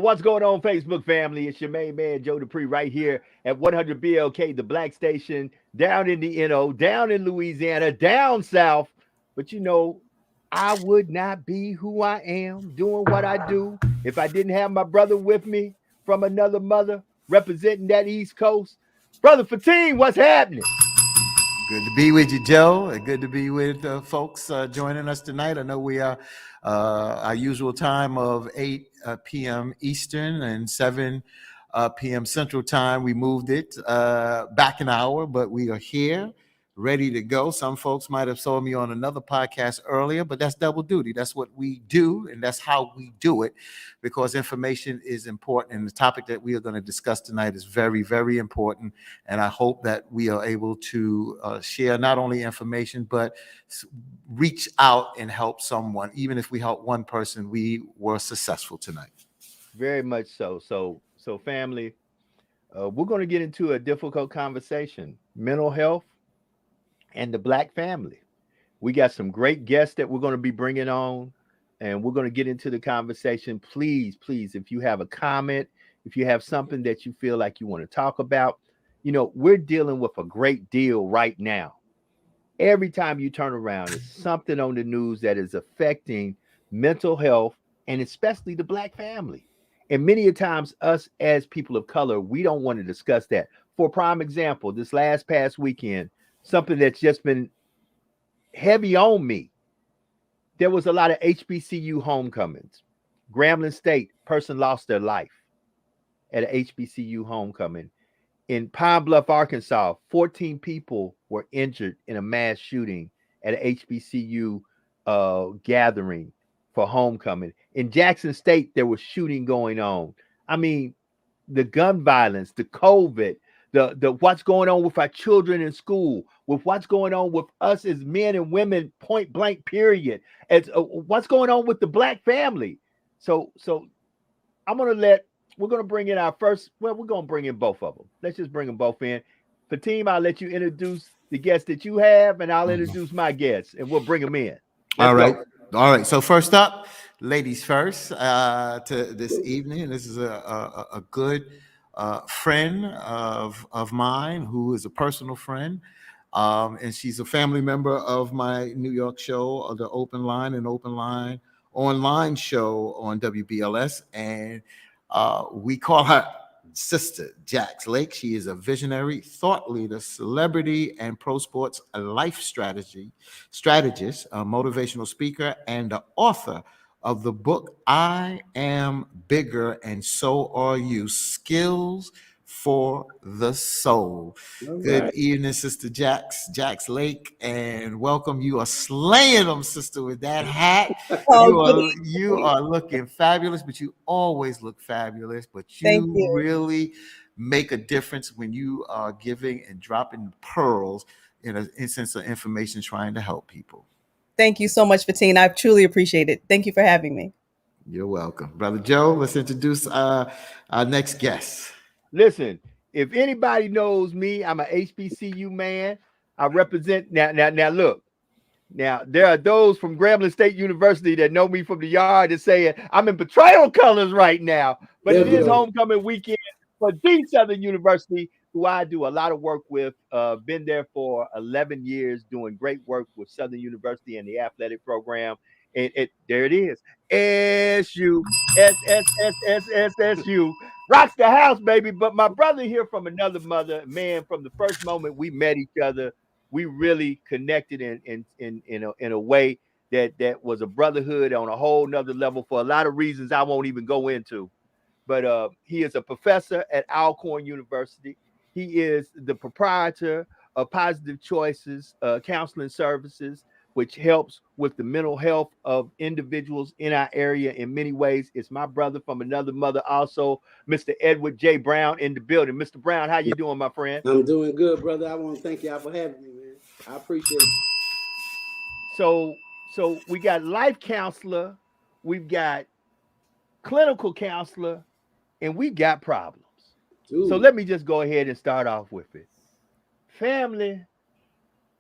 What's going on, Facebook family? It's your main man, Joe Dupree, right here at 100 BLK, the Black Station, down in the NO, down in Louisiana, down south. But I would not be who I am doing what I do if I didn't have my brother with me from another mother representing that East Coast. Brother Fatine, what's happening? Good to be with you, Joe. Good to be with folks joining us tonight. I know we are our usual time of 8 p.m. Eastern and 7 p.m. Central Time. We moved it back an hour, but we are here, ready to go. Some folks might have saw me on another podcast earlier, but that's double duty. That's what we do, and that's how we do it, because information is important. And the topic that we are going to discuss tonight is very, very important. And I hope that we are able to share not only information, but reach out and help someone. Even if we help one person, we were successful tonight. Very much so. So family, we're going to get into a difficult conversation: mental health and the Black family. We got some great guests that we're going to be bringing on, and we're going to get into the conversation. Please, please, if you have a comment, if you have something that you feel like you want to talk about, we're dealing with a great deal right now. Every time you turn around, it's something on the news that is affecting mental health and especially the Black family. And many a times, us as people of color, we don't want to discuss that. For prime example, this last past weekend, something that's just been heavy on me. There was a lot of HBCU homecomings. Grambling State, person lost their life at an HBCU homecoming. In Pine Bluff, Arkansas, 14 people were injured in a mass shooting at an HBCU gathering for homecoming. In Jackson State, there was shooting going on. I mean, the gun violence, the COVID, the what's going on with our children in school, with what's going on with us as men and women, point blank, period. As what's going on with the Black family. So I'm gonna let we're gonna bring in our first. Well, we're gonna bring in both of them. Let's just bring them both in. Fatim, I'll let you introduce the guests that you have, and I'll introduce my guests, and we'll bring them in. Let's All right. go. All right. So first up, ladies first to this evening. This is a good friend of mine who is a personal friend. And she's a family member of my New York show, the Open Line and Open Line online show on WBLS. And we call her Sister Jax Lake. She is a visionary, thought leader, celebrity, and pro sports life strategist, a motivational speaker, and the author of the book I Am Bigger and So Are You: Skills for the Soul. All Good right. evening, Sister Jax Lake, and welcome. You are slaying them, sister, with that hat. Oh, You good are you are looking fabulous, but you always look fabulous. But Thank you you. really make a difference when you are giving and dropping pearls in an instance of information trying to help people. Thank you so much, Fatina. I truly appreciate it. Thank you for having me. You're welcome. Brother Joe, let's introduce our next guest. Listen, if anybody knows me, I'm a HBCU man. I represent now. Look, now there are those from Grambling State University that know me from the yard and saying I'm in betrayal colors right now. But There it we is go. homecoming weekend for the Southern University, who I do a lot of work with. Been there for 11 years, doing great work with Southern University and the athletic program. And there it is. SU, SSSSSU rocks the house, baby. But my brother here from another mother, man, from the first moment we met each other, we really connected in a way that was a brotherhood on a whole nother level for a lot of reasons I won't even go into. But he is a professor at Alcorn University. He is the proprietor of Positive Choices Counseling Services, which helps with the mental health of individuals in our area in many ways. It's my brother from another mother, also Mr. Edward J. Brown in the building. Mr. Brown, how you doing, my friend? I'm doing good, brother. I want to thank y'all for having me, man. I appreciate you. So we got life counselor, we've got clinical counselor, and we got problems. So Dude. let me just go ahead and start off with it. Family,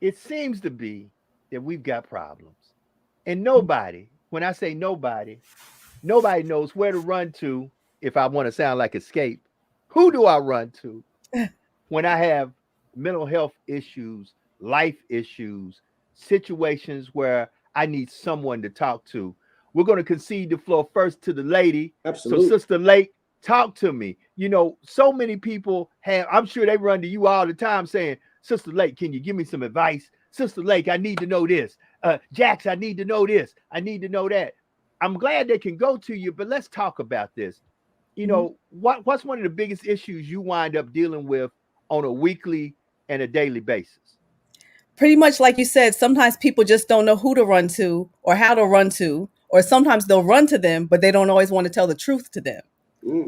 it seems to be that we've got problems. And nobody, when I say nobody, nobody knows where to run to if I want to sound like Escape, who do I run to when I have mental health issues, life issues, situations where I need someone to talk to? We're going to concede the floor first to the lady. Absolutely. So, Sister Lake, talk to me. You know, so many people have, I'm sure they run to you all the time saying, Sister Lake, can you give me some advice? Sister Lake, I need to know this. Jax, I need to know this. I need to know that. I'm glad they can go to you, but let's talk about this. You know, what's one of the biggest issues you wind up dealing with on a weekly and a daily basis? Pretty much like you said, sometimes people just don't know who to run to or how to run to, or sometimes they'll run to them, but they don't always want to tell the truth to them.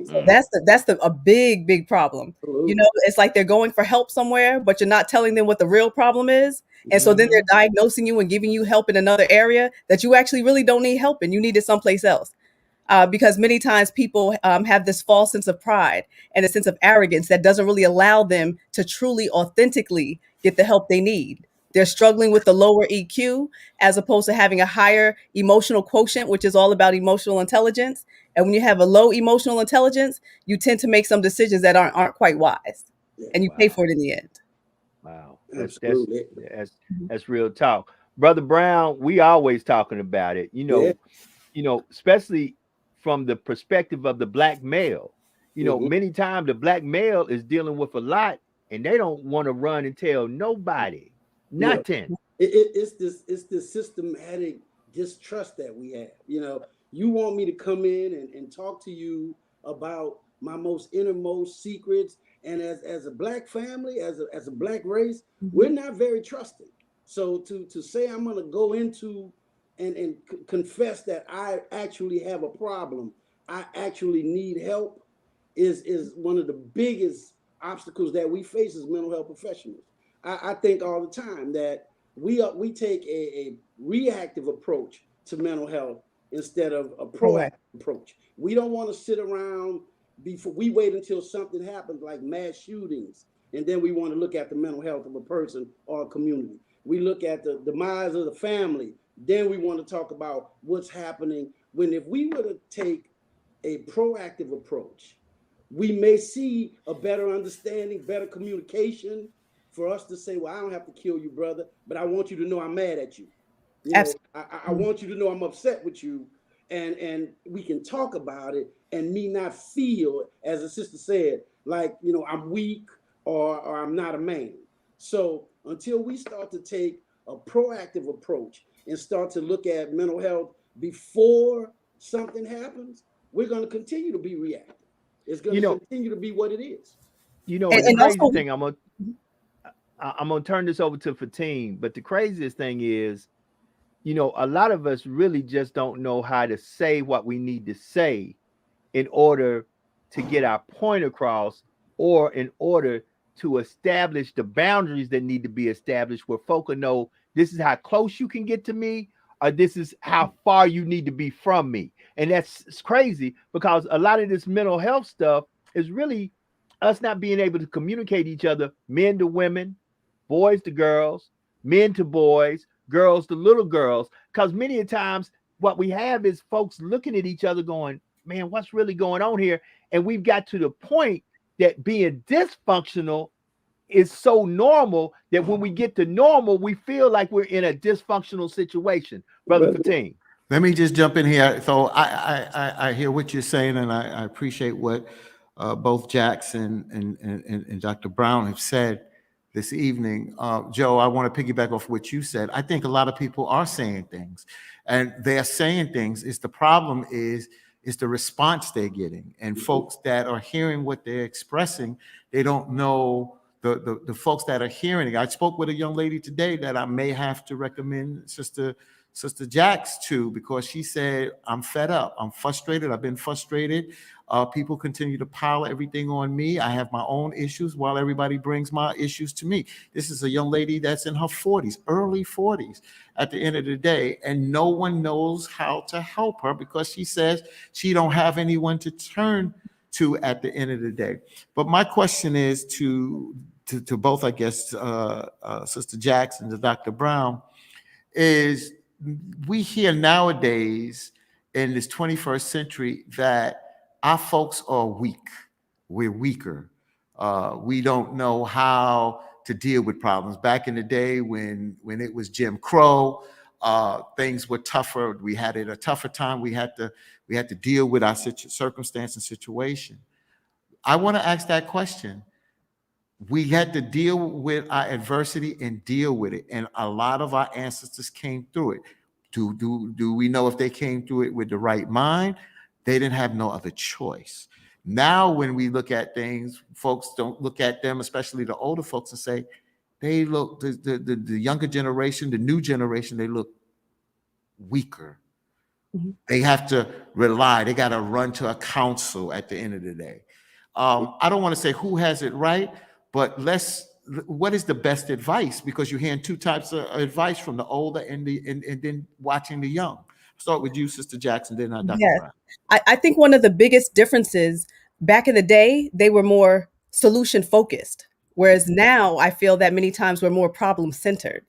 So that's a big problem. Absolutely. You know, it's like they're going for help somewhere, but you're not telling them what the real problem is. And so then they're diagnosing you and giving you help in another area that you actually really don't need help in. You need it someplace else. Because many times people have this false sense of pride and a sense of arrogance that doesn't really allow them to truly, authentically get the help they need. They're struggling with the lower EQ as opposed to having a higher emotional quotient, which is all about emotional intelligence. And when you have a low emotional intelligence, you tend to make some decisions that aren't quite wise, and you pay for it in the end. Wow, Absolutely. that's real talk, Brother Brown. We always talking about it. You know, especially from the perspective of the black male. You know, many times the black male is dealing with a lot, and they don't want to run and tell nobody nothing. It's this systematic distrust that we have. You know, you want me to come in and talk to you about my most innermost secrets, and as a black family, as a black race, we're not very trusting. So to say I'm going to go into and confess that I actually have a problem, I actually need help, is one of the biggest obstacles that we face as mental health professionals. I think all the time that we take a reactive approach to mental health instead of a proactive approach. We don't want to sit around before we wait until something happens, like mass shootings, and then we want to look at the mental health of a person or a community. We look at the demise of the family, then we want to talk about what's happening. When if we were to take a proactive approach, we may see a better understanding, better communication, for us to say, well, I don't have to kill you, brother, but I want you to know I'm mad at you. You know, I want you to know I'm upset with you, and we can talk about it and me not feel, as the sister said, like, you know, I'm weak or I'm not a man. So until we start to take a proactive approach and start to look at mental health before something happens, we're going to continue to be reactive. It's going to continue to be what it is. You know, and the crazy thing, I'm gonna turn this over to Fatim, but the craziest thing is, you know, a lot of us really just don't know how to say what we need to say in order to get our point across, or in order to establish the boundaries that need to be established, where folk will know this is how close you can get to me, or this is how far you need to be from me. And that's crazy, because a lot of this mental health stuff is really us not being able to communicate each other, men to women, boys to girls, men to boys, girls to little girls. Because many times what we have is folks looking at each other going, man, what's really going on here? And we've got to the point that being dysfunctional is so normal that when we get to normal, we feel like we're in a dysfunctional situation. Brother Fatim. Let me just jump in here. So I hear what you're saying, and I appreciate what both Jackson and Dr. Brown have said this evening. Joe, I want to piggyback off what you said. I think a lot of people are saying things, and they're saying things. The problem is the response they're getting, and folks that are hearing what they're expressing, they don't know the folks that are hearing it. I spoke with a young lady today that I may have to recommend Sister Jax to, because she said, I'm fed up. I'm frustrated. I've been frustrated. People continue to pile everything on me. I have my own issues while everybody brings my issues to me. This is a young lady that's in her 40s, early 40s at the end of the day, and no one knows how to help her because she says she don't have anyone to turn to at the end of the day. But my question is to both, I guess, Sister Jax and to Dr. Brown, is we hear nowadays in this 21st century that our folks are weak. We're weaker. We don't know how to deal with problems. Back in the day when it was Jim Crow, things were tougher. We had it a tougher time. We had to deal with our circumstance and situation. I want to ask that question. We had to deal with our adversity and deal with it, and a lot of our ancestors came through it. Do we know if they came through it with the right mind? They didn't have no other choice. Now, when we look at things, folks don't look at them, especially the older folks, and say they look the younger generation, the new generation, they look weaker. Mhm. They have to rely. They got to run to a council at the end of the day. I don't want to say who has it right, but what is the best advice? Because you're hearing two types of advice from the older and then watching the young. Start with you, Sister Jackson, then Dr. Yes. Brown. I think one of the biggest differences back in the day, they were more solution focused. Whereas now I feel that many times we're more problem centered.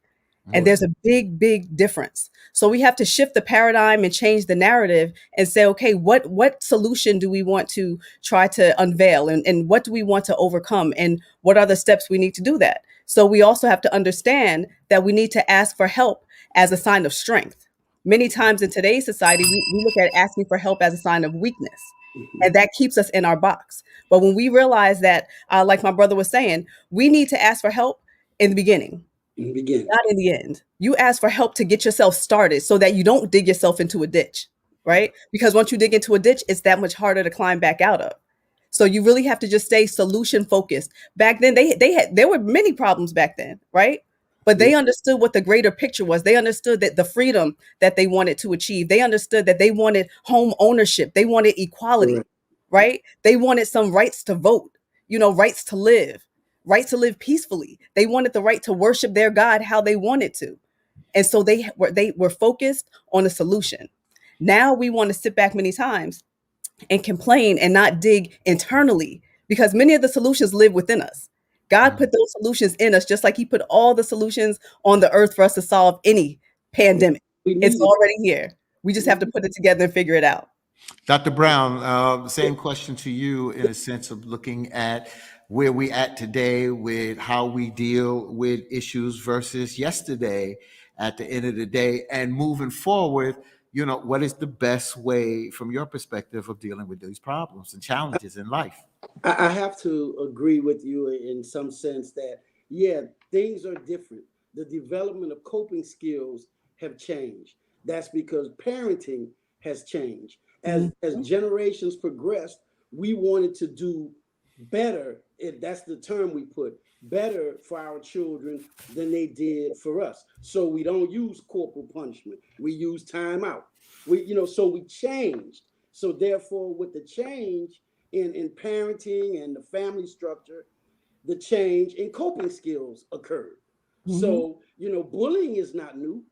And there's a big, big difference. So we have to shift the paradigm and change the narrative and say, okay, what solution do we want to try to unveil, and what do we want to overcome, and what are the steps we need to do that? So we also have to understand that we need to ask for help as a sign of strength. Many times in today's society, we look at asking for help as a sign of weakness, and that keeps us in our box. But when we realize that, like my brother was saying, we need to ask for help in the beginning. Not in the end. You ask for help to get yourself started so that you don't dig yourself into a ditch, right? Because once you dig into a ditch, it's that much harder to climb back out of. So you really have to just stay solution focused. Back then, there were many problems back then, right? But they understood what the greater picture was. They understood that the freedom that they wanted to achieve. They understood that they wanted home ownership. They wanted equality, Correct. right? They wanted some rights to vote, rights to live. Right to live peacefully. They wanted the right to worship their God how they wanted to. And so they were focused on a solution. Now we want to sit back many times and complain and not dig internally, because many of the solutions live within us. God put those solutions in us, just like he put all the solutions on the earth for us to solve any pandemic. It's already here. We just have to put it together and figure it out. Dr. Brown, same question to you in a sense of looking at where we at today with how we deal with issues versus yesterday at the end of the day, and moving forward, what is the best way from your perspective of dealing with these problems and challenges in life? I have to agree with you in some sense that, yeah, things are different. The development of coping skills have changed. That's because parenting has changed. As generations progressed, we wanted to do better, if that's the term we put, better for our children than they did for us. So we don't use corporal punishment. We use timeout. So we changed. So therefore, with the change in parenting and the family structure, the change in coping skills occurred. So, bullying is not new.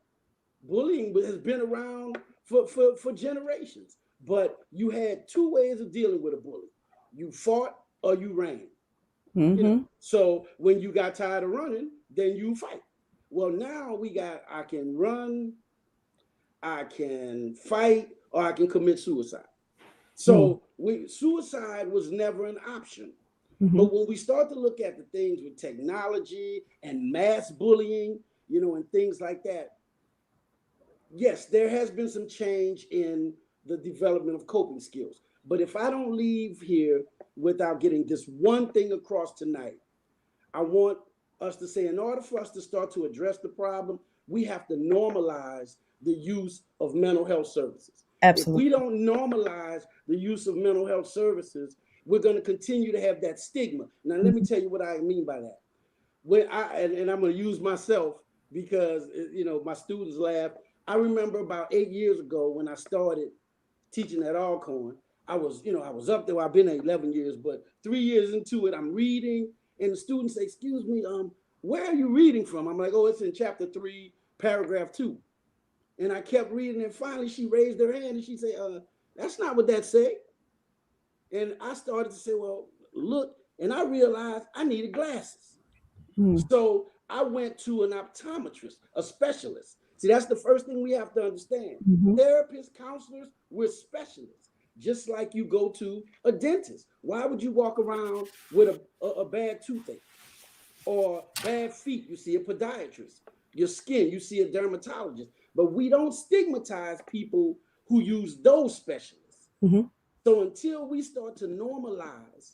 Bullying has been around for generations. But you had two ways of dealing with a bully. You fought or you ran. So when you got tired of running, then you fight. Well, now I can run, I can fight, or I can commit suicide. So suicide was never an option. But when we start to look at the things with technology and mass bullying, and things like that, yes, there has been some change in the development of coping skills. But if I don't leave here without getting this one thing across tonight, I want us to say, in order for us to start to address the problem, we have to normalize the use of mental health services. Absolutely. If we don't normalize the use of mental health services, we're going to continue to have that stigma. Now, let me tell you what I mean by that. When and I'm going to use myself because, my students laugh. I remember about 8 years ago when I started teaching at Alcorn, I was up there. I've been there 11 years, but 3 years into it, I'm reading, and the students say, "Excuse me, where are you reading from?" I'm like, "Oh, it's in chapter 3, paragraph 2." And I kept reading, and finally she raised her hand and she said, "That's not what that said." And I started to say, "Well, look," and I realized I needed glasses. So I went to an optometrist, a specialist. See, that's the first thing we have to understand. Therapists, counselors, we're specialists. just like you go to a dentist. Why would you walk around with a bad toothache or bad feet? You see a podiatrist. Your skin, you see a dermatologist. But we don't stigmatize people who use those specialists. Mhm. So until we start to normalize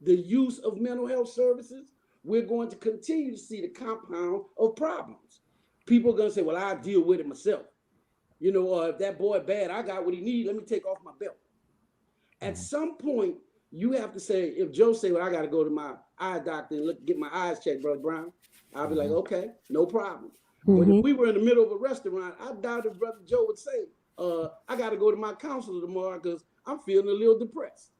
the use of mental health services, we're going to continue to see the compound of problems. People are going to say, well, I'll deal with it myself. You know, or if that boy bad, I got what he needs, let me take off my belt. At some point, you have to say, if Joe say, well, I got to go to my eye doctor and get my eyes checked, Brother Brown, I'll be like, okay, no problem. But if we were in the middle of a restaurant, I doubt if Brother Joe would say, I got to go to my counselor tomorrow because I'm feeling a little depressed.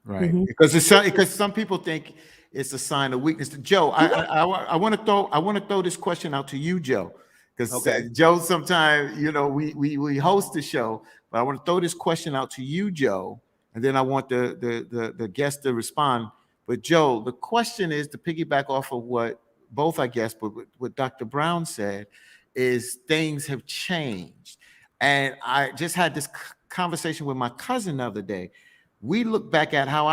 Right, because some people think it's a sign of weakness. Joe, I want to throw this question out to you, Joe, because Joe, sometimes we host the show, but I want to throw this question out to you, Joe, and then I want the guest to respond. But Joe, the question is to piggyback off of what both, I guess, but what Dr. Brown said is things have changed, and I just had this conversation with my cousin the other day. We look back at how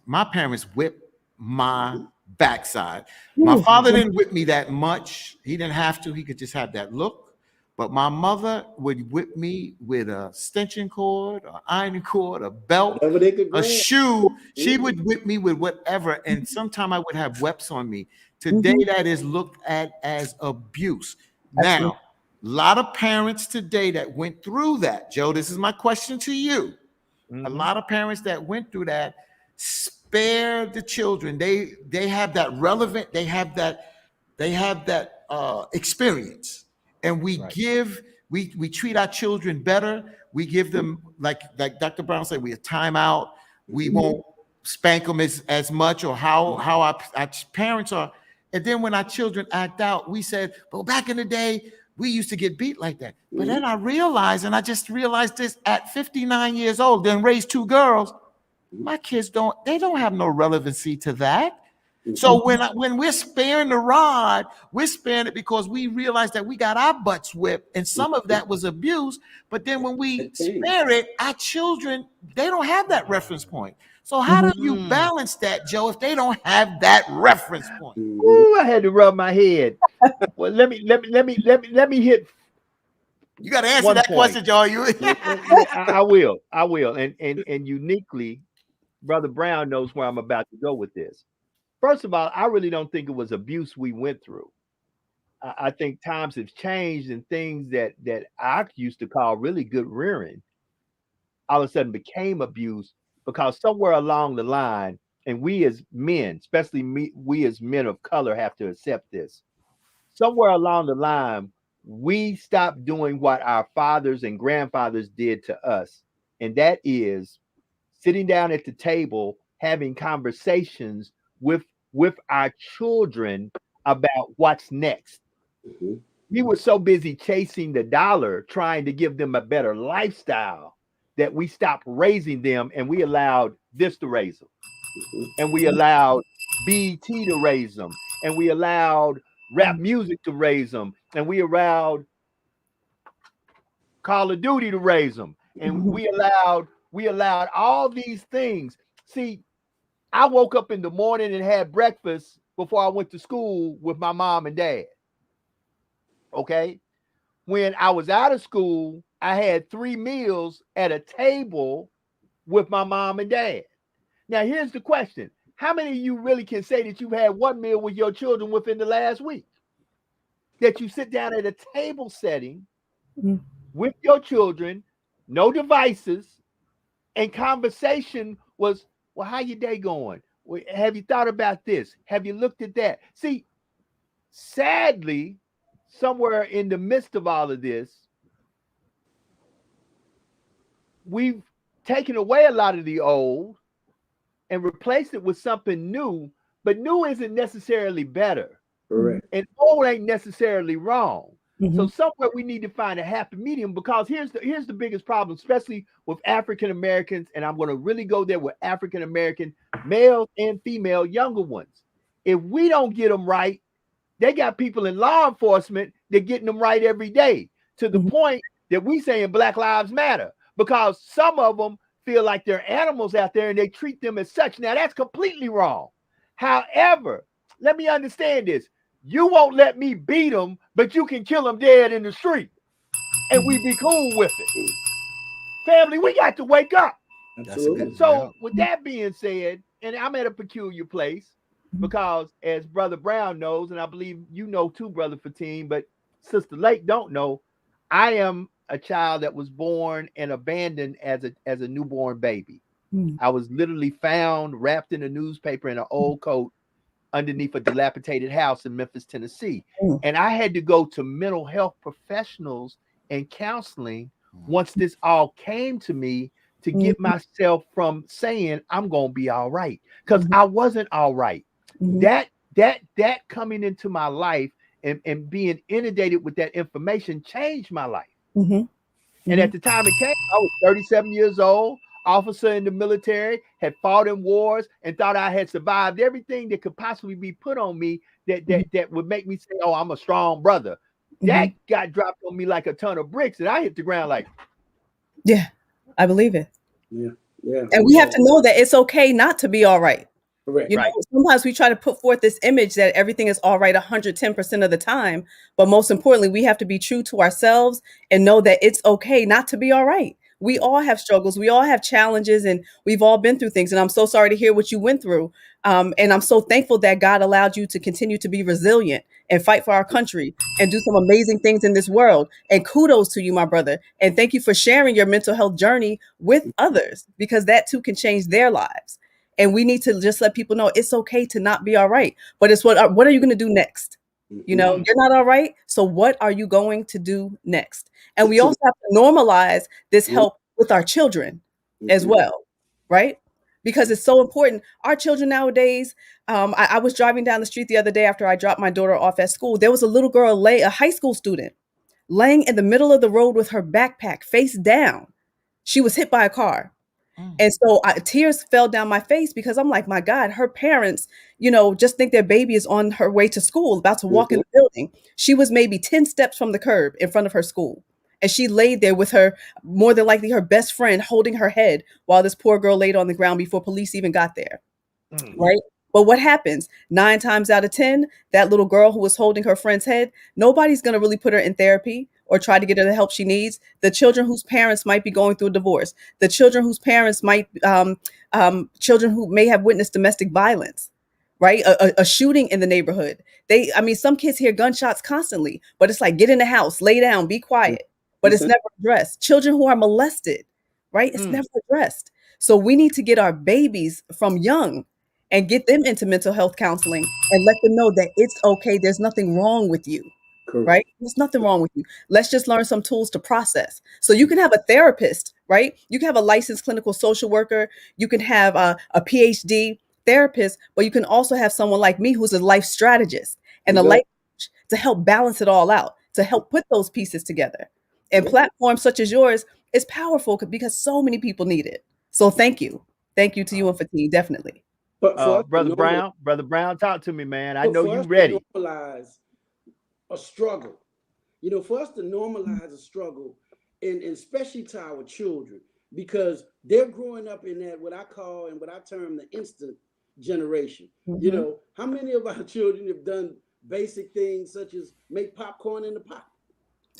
my parents whipped my backside. My father didn't whip me that much. He didn't have to. He could just have that look. But my mother would whip me with a extension cord, an ironing cord, a belt, a shoe. She would whip me with whatever. And sometimes I would have webs on me. Today, that is looked at as abuse. Now, a lot of parents today that went through that, Joe, this is my question to you. A lot of parents that went through that spare the children. They have that relevant, they have that experience. And we treat our children better. We give them, like Dr. Brown said, we a timeout. We won't spank them as much, or how our parents are. And then when our children act out, we said, well, back in the day, we used to get beat like that. But then I just realized this at 59 years old, then raised 2 girls. My kids don't have no relevancy to that. So when we're sparing the rod, we're sparing it because we realize that we got our butts whipped, and some of that was abuse. But then when we spare it, our children, they don't have that reference point. So how do you balance that, Joe, if they don't have that reference point? Ooh, I had to rub my head. Well, let me hit. You got to answer that question, Joe. I will. And uniquely, Brother Brown knows where I'm about to go with this. First of all, I really don't think it was abuse we went through. I think times have changed, and things that I used to call really good rearing all of a sudden became abuse, because somewhere along the line, and we as men, especially we as men of color, have to accept this. Somewhere along the line, we stopped doing what our fathers and grandfathers did to us. And that is sitting down at the table, having conversations with our children about what's next. We were so busy chasing the dollar, trying to give them a better lifestyle, that we stopped raising them, and we allowed this to raise them. And we allowed BET to raise them. And we allowed rap music to raise them. And we allowed Call of Duty to raise them. And we allowed all these things. See, I woke up in the morning and had breakfast before I went to school with my mom and dad. Okay? When I was out of school, I had 3 meals at a table with my mom and dad. Now, here's the question. How many of you really can say that you've had 1 meal with your children within the last week? That you sit down at a table setting with your children, no devices, and conversation was, well, how your day going? Have you thought about this? Have you looked at that? See, sadly, somewhere in the midst of all of this, we've taken away a lot of the old and replaced it with something new, but new isn't necessarily better. Correct. And old ain't necessarily wrong. So somewhere we need to find a happy medium, because here's the biggest problem, especially with African Americans, and I'm going to really go there with African American male and female younger ones. If we don't get them right, they got people in law enforcement that getting them right every day, to the point that we saying Black Lives Matter, because some of them feel like they're animals out there and they treat them as such. Now, that's completely wrong. However, let me understand this. You won't let me beat them, but you can kill them dead in the street. And we be cool with it. Family, we got to wake up. Absolutely. So with that being said, and I'm at a peculiar place because as Brother Brown knows, and I believe you know too, Brother Fatim, but Sister Lake don't know, I am a child that was born and abandoned as a newborn baby. I was literally found wrapped in a newspaper in an old coat underneath a dilapidated house in Memphis, Tennessee. And I had to go to mental health professionals and counseling once this all came to me to get myself from saying I'm gonna be all right, because I wasn't all right. That coming into my life and being inundated with that information changed my life. And at the time it came, I was 37 years old, officer in the military, had fought in wars, and thought I had survived everything that could possibly be put on me that would make me say, oh, I'm a strong brother. That got dropped on me like a ton of bricks, and I hit the ground like, yeah, I believe it. Yeah. And we have to know that it's okay not to be all right. Correct. You know, sometimes we try to put forth this image that everything is all right 110% of the time. But most importantly, we have to be true to ourselves and know that it's okay not to be all right. We all have struggles. We all have challenges, and we've all been through things. And I'm so sorry to hear what you went through. And I'm so thankful that God allowed you to continue to be resilient and fight for our country and do some amazing things in this world. And kudos to you, my brother. And thank you for sharing your mental health journey with others, because that too can change their lives. And we need to just let people know it's okay to not be all right. But it's what are you going to do next? You know, you're not all right. So what are you going to do next? And we also have to normalize this help with our children as well, right? Because it's so important. Our children nowadays, I was driving down the street the other day after I dropped my daughter off at school. There was a little girl, a high school student, laying in the middle of the road with her backpack face down. She was hit by a car. And so tears fell down my face, because I'm like, my God, her parents, you know, just think their baby is on her way to school, about to walk in the building. She was maybe 10 steps from the curb in front of her school. And she laid there with her, more than likely her best friend, holding her head while this poor girl laid on the ground before police even got there. Right. But what happens 9 times out of 10, that little girl who was holding her friend's head, nobody's going to really put her in therapy or try to get her the help she needs. The children whose parents might be going through a divorce, the children whose parents might, children who may have witnessed domestic violence, right? A shooting in the neighborhood. Some kids hear gunshots constantly, but it's like, get in the house, lay down, be quiet, but it's never addressed. Children who are molested, right? It's never addressed. So we need to get our babies from young and get them into mental health counseling and let them know that it's okay. There's nothing wrong with you. Correct. Right? There's nothing wrong with you. Let's just learn some tools to process. So you can have a therapist, right? You can have a licensed clinical social worker. You can have a PhD therapist, but you can also have someone like me who's a life strategist and a life coach to help balance it all out, to help put those pieces together. And platforms such as yours is powerful because so many people need it. So thank you. Thank you to you and Fatim, definitely. But Brother Brown, talk to me, man. I know you're ready. Normalize a struggle, you know, for us to normalize a struggle, and especially to our children, because they're growing up in that what I call and what I term the instant generation. You know, how many of our children have done basic things such as make popcorn in the pot?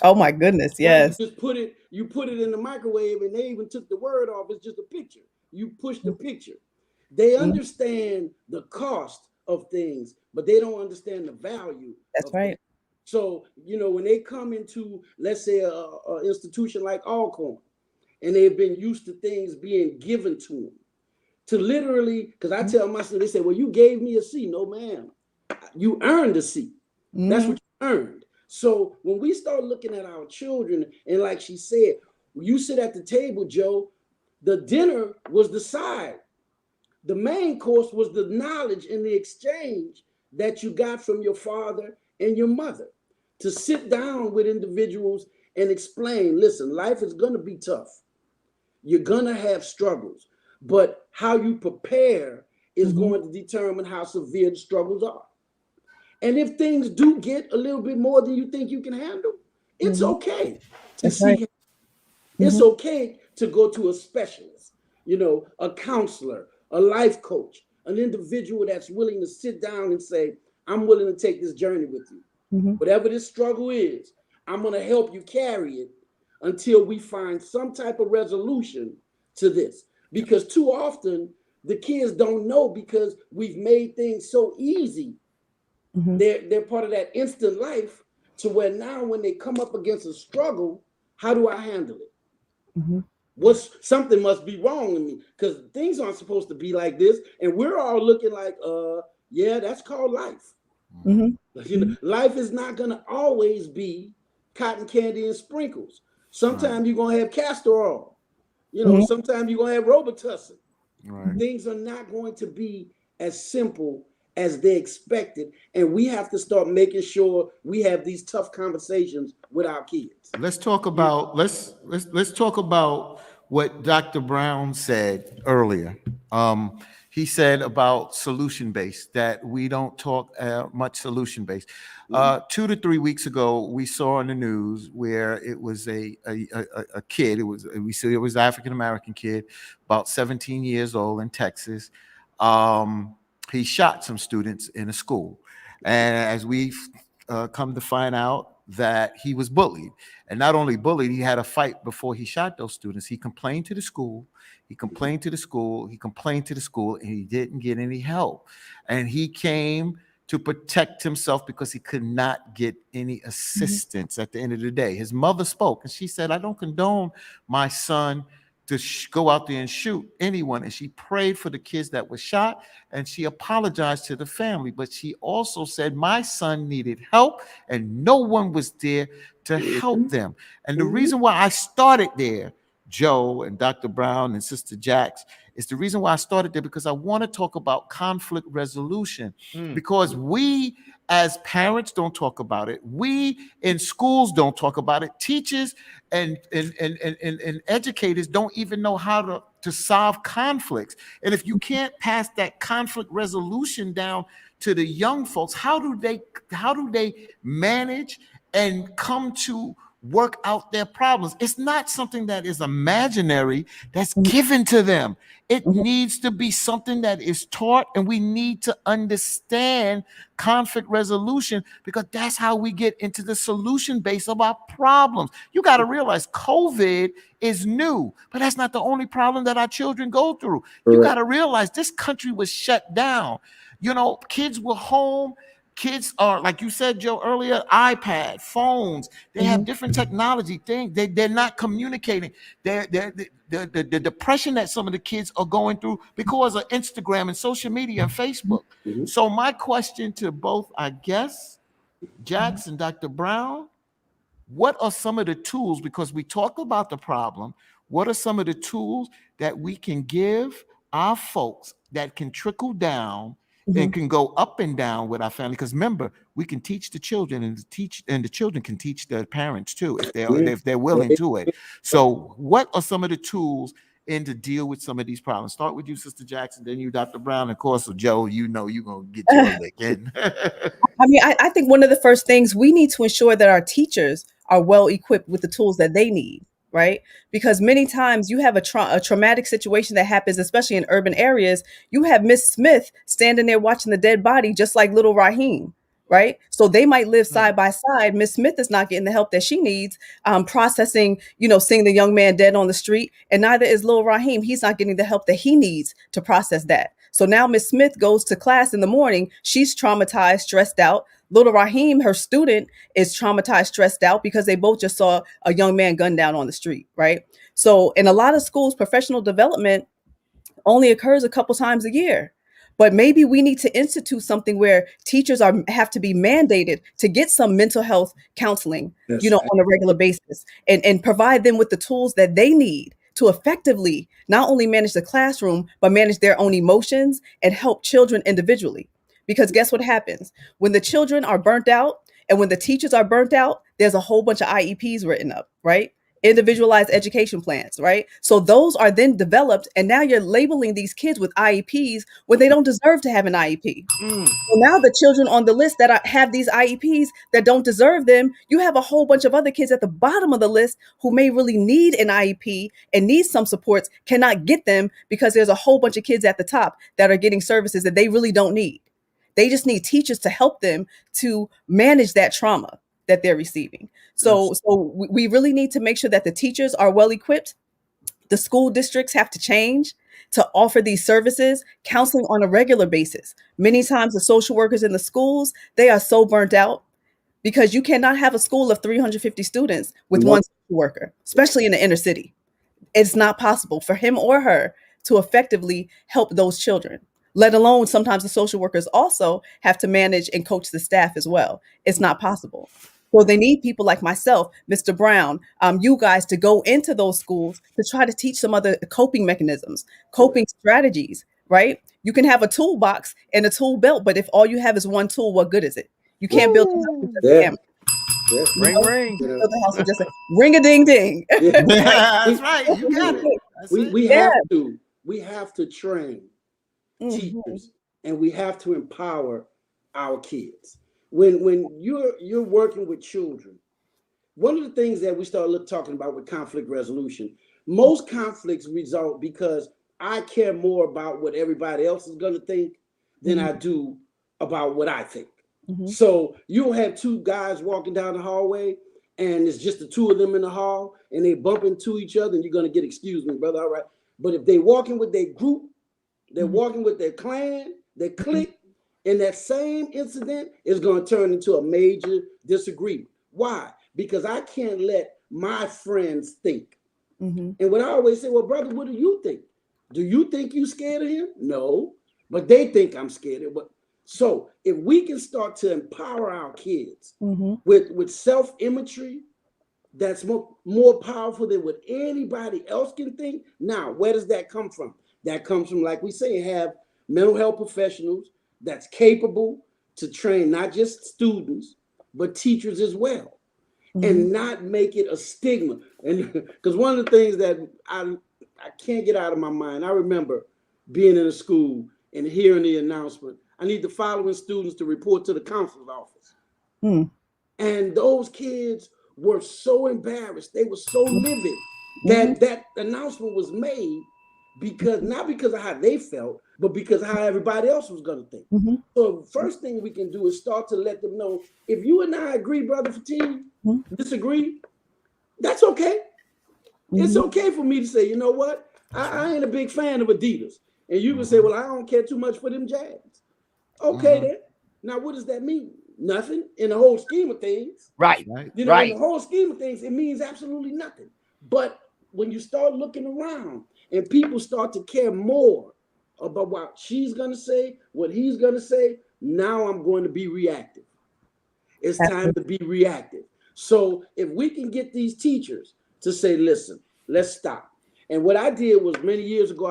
Oh my goodness, yes. You put it in the microwave, and they even took the word off. It's just a picture. You push the picture. They understand the cost of things, but they don't understand the value. That's right. Things. So, you know, when they come into, let's say, a institution like Alcorn, and they've been used to things being given to them, to literally, because I tell my students, they say, well, you gave me a C. No, ma'am. You earned a C. That's what you earned. So when we start looking at our children, and like she said, you sit at the table, Joe, the dinner was the side. The main course was the knowledge and the exchange that you got from your father and your mother. To sit down with individuals and explain, listen, life is going to be tough. You're going to have struggles, but how you prepare is going to determine how severe the struggles are. And if things do get a little bit more than you think you can handle, it's okay to see. It's okay to go to a specialist. a counselor, a life coach, an individual that's willing to sit down and say, I'm willing to take this journey with you. Mhm. Whatever this struggle is, I'm going to help you carry it until we find some type of resolution to this. Because too often the kids don't know, because we've made things so easy. Mhm. They're part of that instant life, to where now when they come up against a struggle, how do I handle it? Mhm. Something must be wrong with me, because things aren't supposed to be like this. And we're all looking like, yeah, that's called life. Mhm. Life is not going to always be cotton candy and sprinkles. Sometimes you're going to have castor oil. Mhm. Sometimes you're going to have Robitussin. Right. Things are not going to be as simple as they expected. And we have to start making sure we have these tough conversations with our kids. Let's talk about let's talk about what Dr. Brown said earlier. He said about solution based, that we don't talk much solution based. 2 to 3 weeks ago, we saw in the news where it was a kid. It was an African American kid, about 17 years old, in Texas. He shot some students in a school, and as we've come to find out, that he was bullied. And not only bullied, he had a fight before he shot those students. He complained to the school. He complained to the school. He complained to the school, and he didn't get any help. And he came to protect himself because he could not get any assistance at the end of the day. His mother spoke, and she said, I don't condone my son to go out there and shoot anyone. And she prayed for the kids that were shot, and she apologized to the family. But she also said, my son needed help, and no one was there to help them. And the reason why I started there, Joe and Dr. Brown and Sister Jax, is the reason why I started there, because I want to talk about conflict resolution. Because we as parents don't talk about it. We in schools don't talk about it. Teachers and educators don't even know how to solve conflicts. And if you can't pass that conflict resolution down to the young folks, how do they manage and come to work out their problems? It's not something that is imaginary, that's given to them. It needs to be something that is taught, and we need to understand conflict resolution, because that's how we get into the solution base of our problems. You got to realize COVID is new, but that's not the only problem that our children go through. You got to realize this country was shut down. Kids were home. Kids are, like you said, Joe, earlier, iPad, phones. They have different technology things. They're not communicating. The depression that some of the kids are going through because of Instagram and social media and Facebook. So my question to both our guests, Jax and Dr. Brown, what are some of the tools, because we talked about the problem, what are some of the tools that we can give our folks that can trickle down and can go up and down with our family? Because remember, we can teach the children, and the children can teach their parents too, if they're willing to it. So what are some of the tools to deal with some of these problems? Start with you, Sister Jackson, then you, Dr. Brown. Of course, Joe, you're gonna get your lick in. I think one of the first things, we need to ensure that our teachers are well equipped with the tools that they need, right? Because many times you have a traumatic situation that happens, especially in urban areas. You have Miss Smith standing there watching the dead body, just like little Raheem, right? So they might live side by side. Miss Smith is not getting the help that she needs, processing, seeing the young man dead on the street, and neither is little Raheem. He's not getting the help that he needs to process that. So now Miss Smith goes to class in the morning. She's traumatized, stressed out. Little Raheem, her student, is traumatized, stressed out, because they both just saw a young man gunned down on the street, right? So in a lot of schools, professional development only occurs a couple times a year. But maybe we need to institute something where teachers have to be mandated to get some mental health counseling, on a regular basis, and provide them with the tools that they need to effectively not only manage the classroom, but manage their own emotions and help children individually. Because guess what happens? When the children are burnt out and when the teachers are burnt out, there's a whole bunch of IEPs written up, right? individualized education plans, right? So those are then developed, and now you're labeling these kids with IEPs when they don't deserve to have an IEP. Mm. So now the children on the list that have these IEPs that don't deserve them, you have a whole bunch of other kids at the bottom of the list who may really need an IEP and need some supports, cannot get them because there's a whole bunch of kids at the top that are getting services that they really don't need. They just need teachers to help them to manage that trauma that they're receiving. So we really need to make sure that the teachers are well equipped. The school districts have to change to offer these services, counseling on a regular basis. Many times the social workers in the schools, they are so burnt out because you cannot have a school of 350 students with Nope. one social worker, especially in the inner city. It's not possible for him or her to effectively help those children, let alone sometimes the social workers also have to manage and coach the staff as well. It's not possible. So they need people like myself, Mr. Brown, you guys to go into those schools to try to teach some other coping mechanisms, coping strategies, right? You can have a toolbox and a tool belt, but if all you have is one tool, what good is it? You can't build a house with just a Yeah. hammer. Yeah. Ring, You ring. You know, build a house with just a ring a ding ding. yeah. That's right. You got it. That's it. We Yeah. have to train Mhm. teachers, and we have to empower our kids. When you're working with children, one of the things that we start talking about with conflict resolution, most conflicts result because I care more about what everybody else is going to think than I do about what I think. Mhm. So you'll have two guys walking down the hallway, and it's just the two of them in the hall, and they bump into each other, and you're going to get, excuse me, brother, all right. But if they walking with their group, they're walking with their clan, their clique, and that same incident is going to turn into a major disagreement. Why? Because I can't let my friends think. Mhm. And when I always say, well, brother, what do you think? Do you think you scared of him? No, but they think I'm scared of him. So if we can start to empower our kids Mhm. with self-imagery, that's more powerful than what anybody else can think. Now, where does that come from? That comes from, like we say, have mental health professionals that's capable to train not just students, but teachers as well, and not make it a stigma. And because one of the things that I can't get out of my mind, I remember being in a school and hearing the announcement, I need the following students to report to the counselor's office. Mm. And those kids were so embarrassed. They were so livid that that announcement was made because not because of how they felt, but because of how everybody else was going to think. Mhm. So first thing we can do is start to let them know, if you and I agree, brother Fatine, disagree, that's okay. It's okay for me to say, you know what? I ain't a big fan of Adidas. And you can say, well, I don't care too much for them Jags. Okay, then. Now, what does that mean? Nothing in the whole scheme of things. Right. Right. You know, in Right. the whole scheme of things, it means absolutely nothing. But when you start looking around and people start to care more about what she's going to say, what he's going to say, now I'm going to be reactive. It's time to be reactive. So if we can get these teachers to say, listen, let's stop. And what I did was many years ago,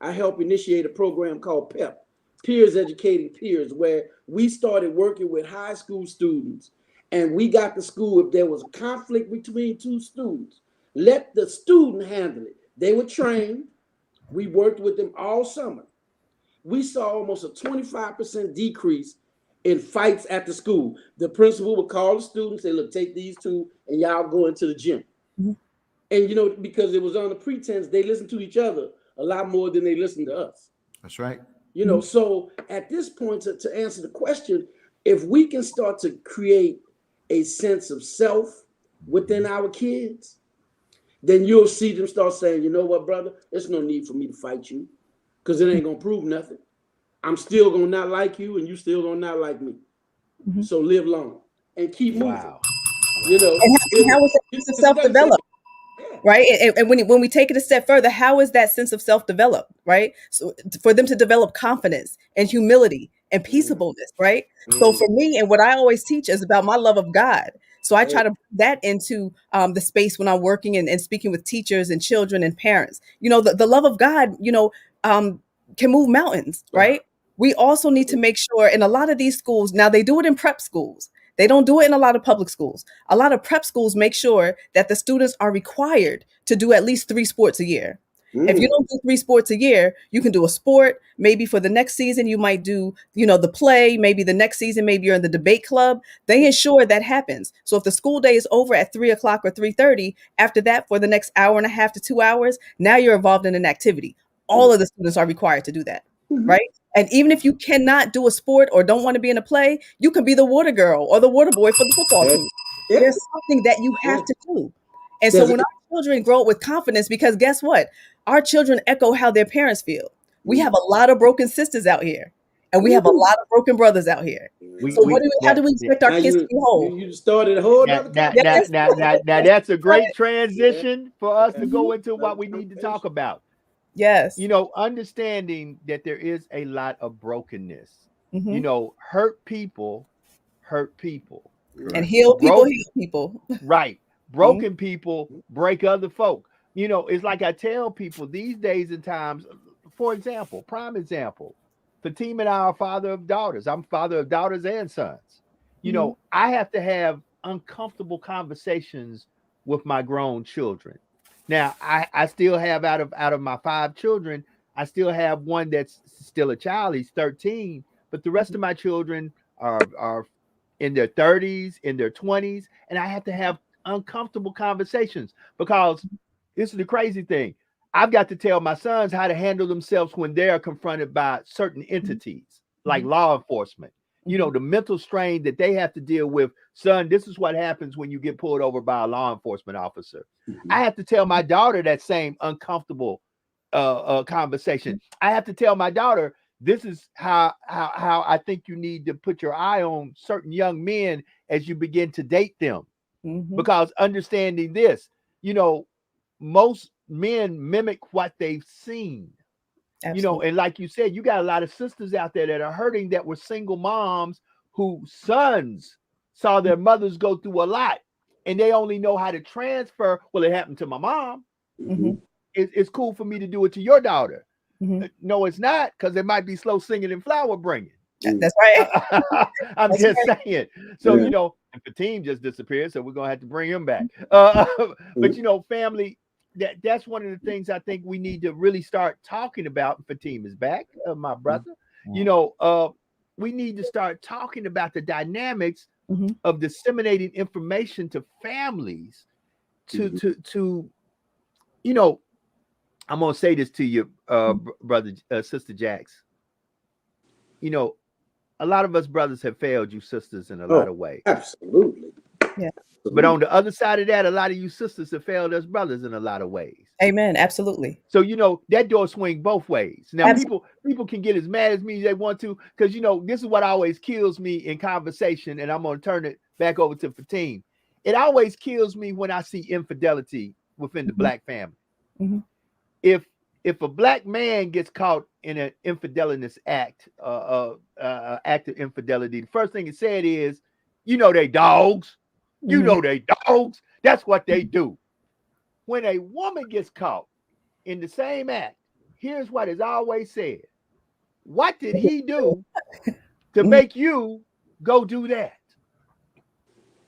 I helped initiate a program called PEP, Peers Educating Peers, where we started working with high school students. And we got the school, if there was a conflict between two students, let the student handle it. They were trained. We worked with them all summer. We saw almost a 25% decrease in fights at the school. The principal would call the students, say, look, take these two and y'all go into the gym. And, you know, because it was on the pretense they listened to each other a lot more than they listened to us. That's right. You know, so at this point, to answer the question, if we can start to create a sense of self within our kids, then you'll see them start saying, you know what, brother, there's no need for me to fight you because it ain't going to prove nothing. I'm still going to not like you and you still going to not like me. So live long and keep moving. Wow. You know, And how is that sense of self-developed? Right. And when we take it a step further, how is that sense of self-developed? Right. So for them to develop confidence and humility and peaceableness. Right. So for me, and what I always teach is about my love of God. So I try to bring that into the space when I'm working and speaking with teachers and children and parents. You know, the love of God, you know, can move mountains. Right. We also need to make sure in a lot of these schools, now they do it in prep schools. They don't do it in a lot of public schools. A lot of prep schools make sure that the students are required to do at least 3 sports a year. If you don't do 3 sports a year, you can do a sport. Maybe for the next season, you might do, the play. Maybe the next season, maybe you're in the debate club. They ensure that happens. So if the school day is over at 3 o'clock or 3:30, after that, for the next hour and a half to 2 hours, now you're involved in an activity. All of the students are required to do that, right? And even if you cannot do a sport or don't want to be in a play, you can be the water girl or the water boy for the football team. Yeah. There's something that you have to do. And so Does when it- our children grow up with confidence, because guess what? Our children echo how their parents feel. We have a lot of broken sisters out here, and we have a lot of broken brothers out here. So how do we expect our Now kids to be whole? you started a whole Now, other now, Yes. now that's a great transition for us to go into what we need to talk about. Yes. Understanding that there is a lot of brokenness. Mhm. Hurt people hurt people. And heal people, Broke- heal people. Right. Broken people break other folk. It's like I tell people these days and times, for example, prime example, Fatima and I are father of daughters. I'm father of daughters and sons. I have to have uncomfortable conversations with my grown children. Now, I still have out of my 5 children, I still have one that's still a child. He's 13, but the rest of my children are in their 30s, in their 20s, and I have to have uncomfortable conversations because this is the crazy thing. I've got to tell my sons how to handle themselves when they are confronted by certain entities like law enforcement. The mental strain that they have to deal with. Son, this is what happens when you get pulled over by a law enforcement officer. I have to tell my daughter that same uncomfortable conversation. I have to tell my daughter, this is how I think you need to put your eye on certain young men as you begin to date them. Because understanding this, most men mimic what they've seen. Absolutely. And like you said, you got a lot of sisters out there that are hurting, that were single moms whose sons saw their mothers go through a lot, and they only know how to transfer. Well, it happened to my mom. It's cool for me to do it to your daughter. No, it's not, because it might be slow singing and flower bringing. That's right. I'm That's just right. saying. So, and Fatim just disappeared, so we're going to have to bring him back. But, family, that's one of the things I think we need to really start talking about. Fatim is back, my brother. We need to start talking about the dynamics of disseminating information to families to I'm going to say this to you, brother, Sister Jax. A lot of us brothers have failed you sisters in a lot of ways. Absolutely. Yeah. But on the other side of that, a lot of you sisters have failed us brothers in a lot of ways. Amen. Absolutely. So, that door swing both ways. Now, Absolutely. people can get as mad as me as they want to, because, this is what always kills me in conversation, and I'm going to turn it back over to Fatim. It always kills me when I see infidelity within the Black family. If a Black man gets caught in an infidelitous act, act of infidelity, the first thing it said is, they dogs. They dogs. That's what they do. When a woman gets caught in the same act, here's what is always said. What did he do to make you go do that?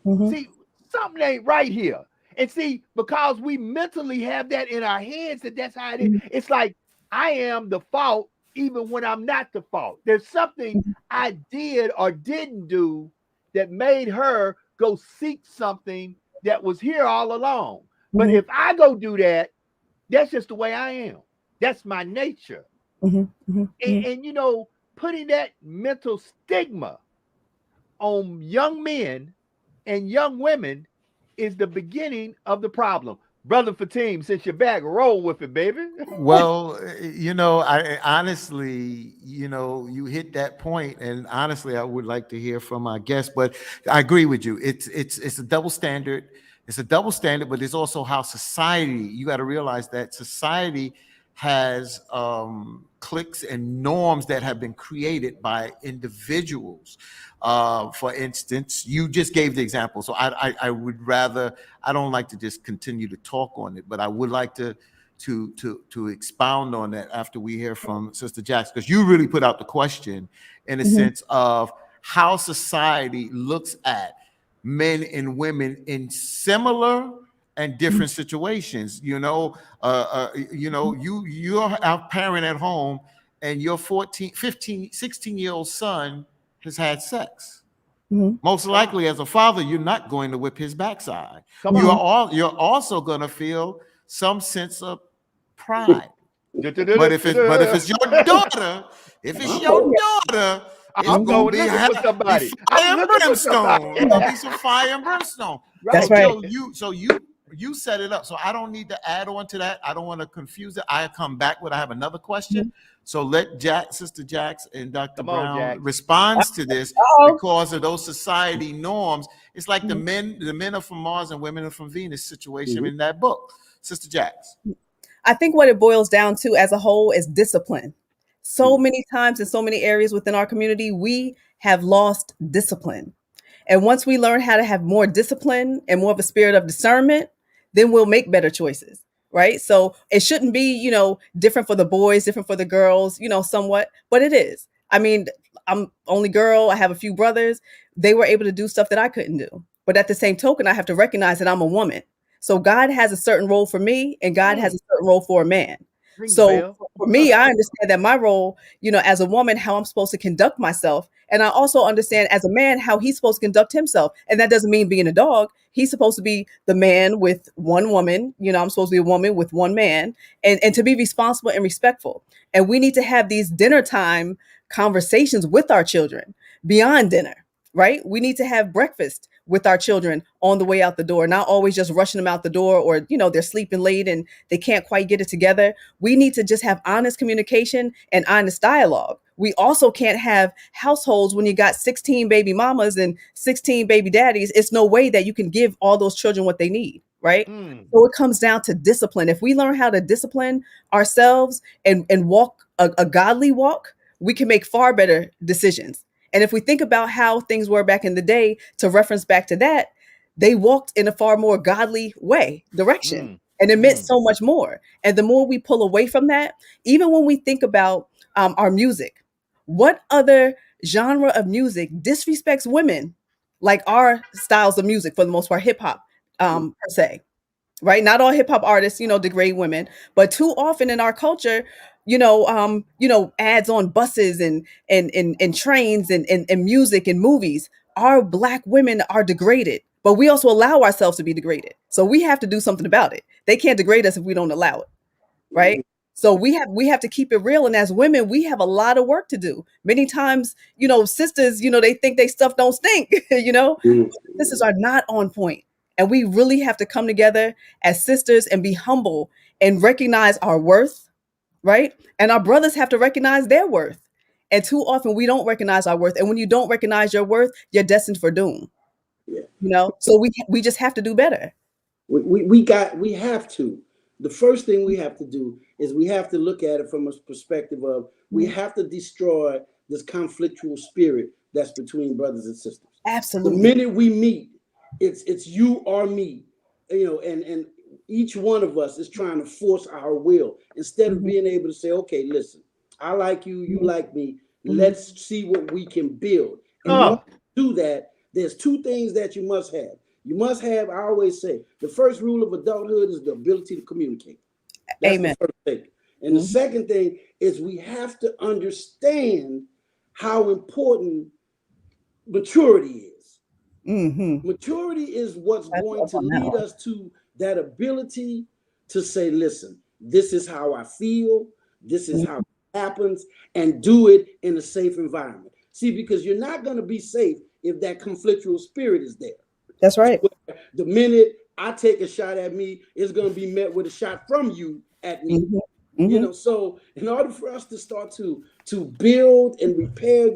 See, something ain't right here. And see, because we mentally have that in our heads, that's how it is. It's like, I am the fault even when I'm not the fault. There's something I did or didn't do that made her go seek something that was here all along. But if I go do that, that's just the way I am. That's my nature. And putting that mental stigma on young men and young women is the beginning of the problem. Brother Fatim, since you're back, roll with it, baby. Well, I honestly, you hit that point, and honestly, I would like to hear from our guest, but I agree with you. It's a double standard. It's a double standard, but it's also how society, you got to realize that society has cliques and norms that have been created by individuals. For instance, you just gave the example. So I would rather, I don't like to just continue to talk on it, but I would like to expound on that after we hear from Sister Jax, because you really put out the question in a sense of how society looks at men and women in similar and different situations. You're a parent at home, and your 14, 15, 16-year-old son has had sex. Mhm. Most likely, as a father, you're not going to whip his backside. Come You're on. also going to feel some sense of pride. But if it's your daughter, it's I'm gonna going be looking for fire somebody. and I'm looking for brimstone. somebody. It's gonna be some fire and brimstone. That's Right. right. So you set it up. So I don't need to add on to that. I don't want to confuse it. I come back with I have another question. So let Sister Jax and Dr. Come on, Brown Jax. responds to this Uh-oh. because of those society norms. It's like Mhm. the men are from Mars and women are from Venus situation Mhm. in that book. Sister Jax. I think what it boils down to as a whole is discipline. So many times in so many areas within our community, we have lost discipline. And once we learn how to have more discipline and more of a spirit of discernment, then we'll make better choices, right? So it shouldn't be, different for the boys, different for the girls, somewhat, but it is. I mean, I'm only girl, I have a few brothers. They were able to do stuff that I couldn't do. But at the same token, I have to recognize that I'm a woman. So God has a certain role for me, and God has a certain role for a man. Ring the So bell. for me, I understand that my role, as a woman, how I'm supposed to conduct myself. And I also understand as a man how he's supposed to conduct himself. And that doesn't mean being a dog. He's supposed to be the man with one woman. I'm supposed to be a woman with one man, and to be responsible and respectful. And we need to have these dinner time conversations with our children beyond dinner, right? We need to have breakfast with our children on the way out the door, not always just rushing them out the door, or, they're sleeping late and they can't quite get it together. We need to just have honest communication and honest dialogue. We also can't have households when you got 16 baby mamas and 16 baby daddies. It's no way that you can give all those children what they need, right? So it comes down to discipline. If we learn how to discipline ourselves and walk a godly walk, we can make far better decisions. And if we think about how things were back in the day, to reference back to that, they walked in a far more godly direction. And it meant so much more. And the more we pull away from that, even when we think about our music, what other genre of music disrespects women like our styles of music, for the most part, hip hop, per se? Right? Not all hip hop artists, degrade women, but too often in our culture, ads on buses and trains and music and movies, our Black women are degraded, but we also allow ourselves to be degraded. So we have to do something about it. They can't degrade us if we don't allow it, right? So we have to keep it real. And as women, we have a lot of work to do. Many times, sisters, they think they stuff don't stink, Sisters are not on point. And we really have to come together as sisters and be humble and recognize our worth, right? And our brothers have to recognize their worth. And too often we don't recognize our worth. And when you don't recognize your worth, you're destined for doom. Yeah. So we just have to do better. We have to. The first thing we have to do is we have to look at it from a perspective of we have to destroy this conflictual spirit that's between brothers and sisters. Absolutely. The minute we meet, it's you or me, and each one of us is trying to force our will instead of being able to say, okay, listen, I like you, you like me. Let's see what we can build. And in order to do that, there's two things that you must have. You must have, I always say, the first rule of adulthood is the ability to communicate. That's Amen. the first thing. And the second thing is we have to understand how important maturity is. Maturity is what's going to lead us to that ability to say, listen, this is how I feel, this is how it happens, and do it in a safe environment. See, because you're not going to be safe if that conflictual spirit is there. That's right. The minute I take a shot at me, it's going to be met with a shot from you at me. So in order for us to start to build and repair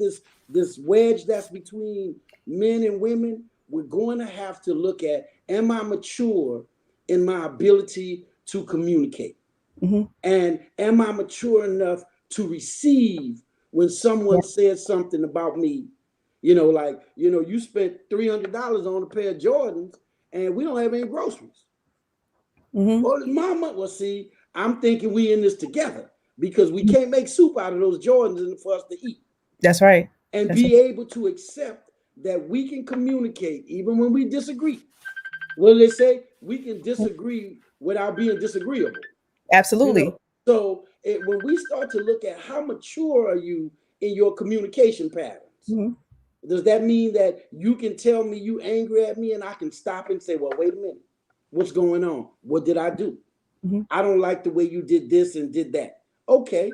this wedge that's between men and women, we're going to have to look at, am I mature in my ability to communicate? And am I mature enough to receive when someone says something about me? You spent $300 on a pair of Jordans and we don't have any groceries. Well, mama, see, I'm thinking we in this together because we can't make soup out of those Jordans for us to eat. That's right. and That's be able to accept that we can communicate even when we disagree. What do they say? We can disagree without being disagreeable. You absolutely. know, so when we start to look at how mature are you in your communication patterns, Mhm. does that mean that you can tell me you angry at me and I can stop and say, well, wait a minute, what's going on? What did I do? Mhm. I don't like the way you did this and did that. Okay.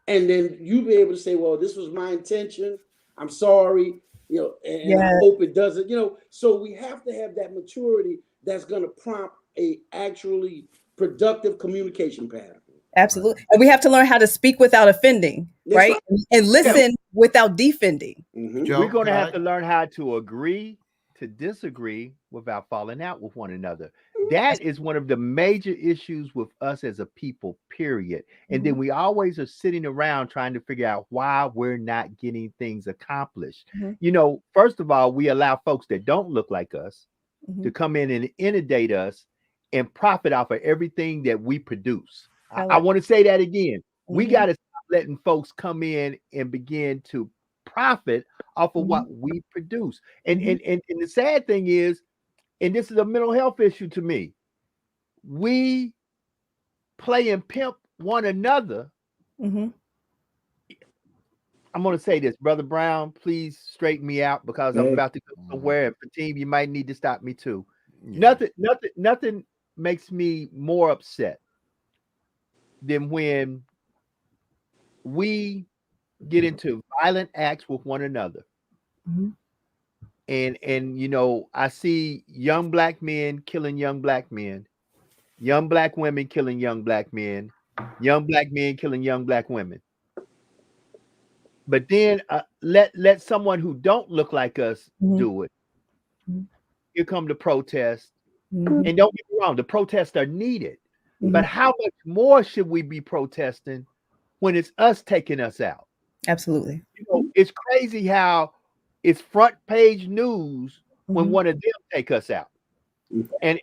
And then you be able to say, well, this was my intention. I'm sorry, and I Yeah, hope it doesn't, so we have to have that maturity that's going to prompt a actually productive communication pattern. absolutely. And we have to learn how to speak without offending, That's right? right. And Yeah, listen without defending. we're Joe, going to go have to ahead. learn how to agree to disagree without falling out with one another. That is one of the major issues with us as a people, period. And then Mhm. we always are sitting around trying to figure out why we're not getting things accomplished. Mhm. First of all, we allow folks that don't look like us to Mhm. come in and inundate us and profit off of everything that we produce. I, I I like. want to say that again. We Mhm. got to stop letting folks come in and begin to profit off of Mhm. what we produce. And Mhm. and and the sad thing is, and this is a mental health issue to me, we play and pimp one another. Mhm. I'm going to say this, Brother Brown, please straighten me out because I'm Hey, about to go somewhere. And Fatim, you might need to stop me too. Yeah. Nothing makes me more upset than when we get into violent acts with one another. Mhm. And I see young black men killing young black men, young black women killing young black men, young black men killing young black women. But then let someone who don't look like us Mhm. do it. Mhm. Here come the protest. Mhm. And don't get me wrong, the protests are needed. But Mhm. how much more should we be protesting when it's us taking us out? Absolutely. It's crazy how it's front page news when Mhm. one of them take us out. And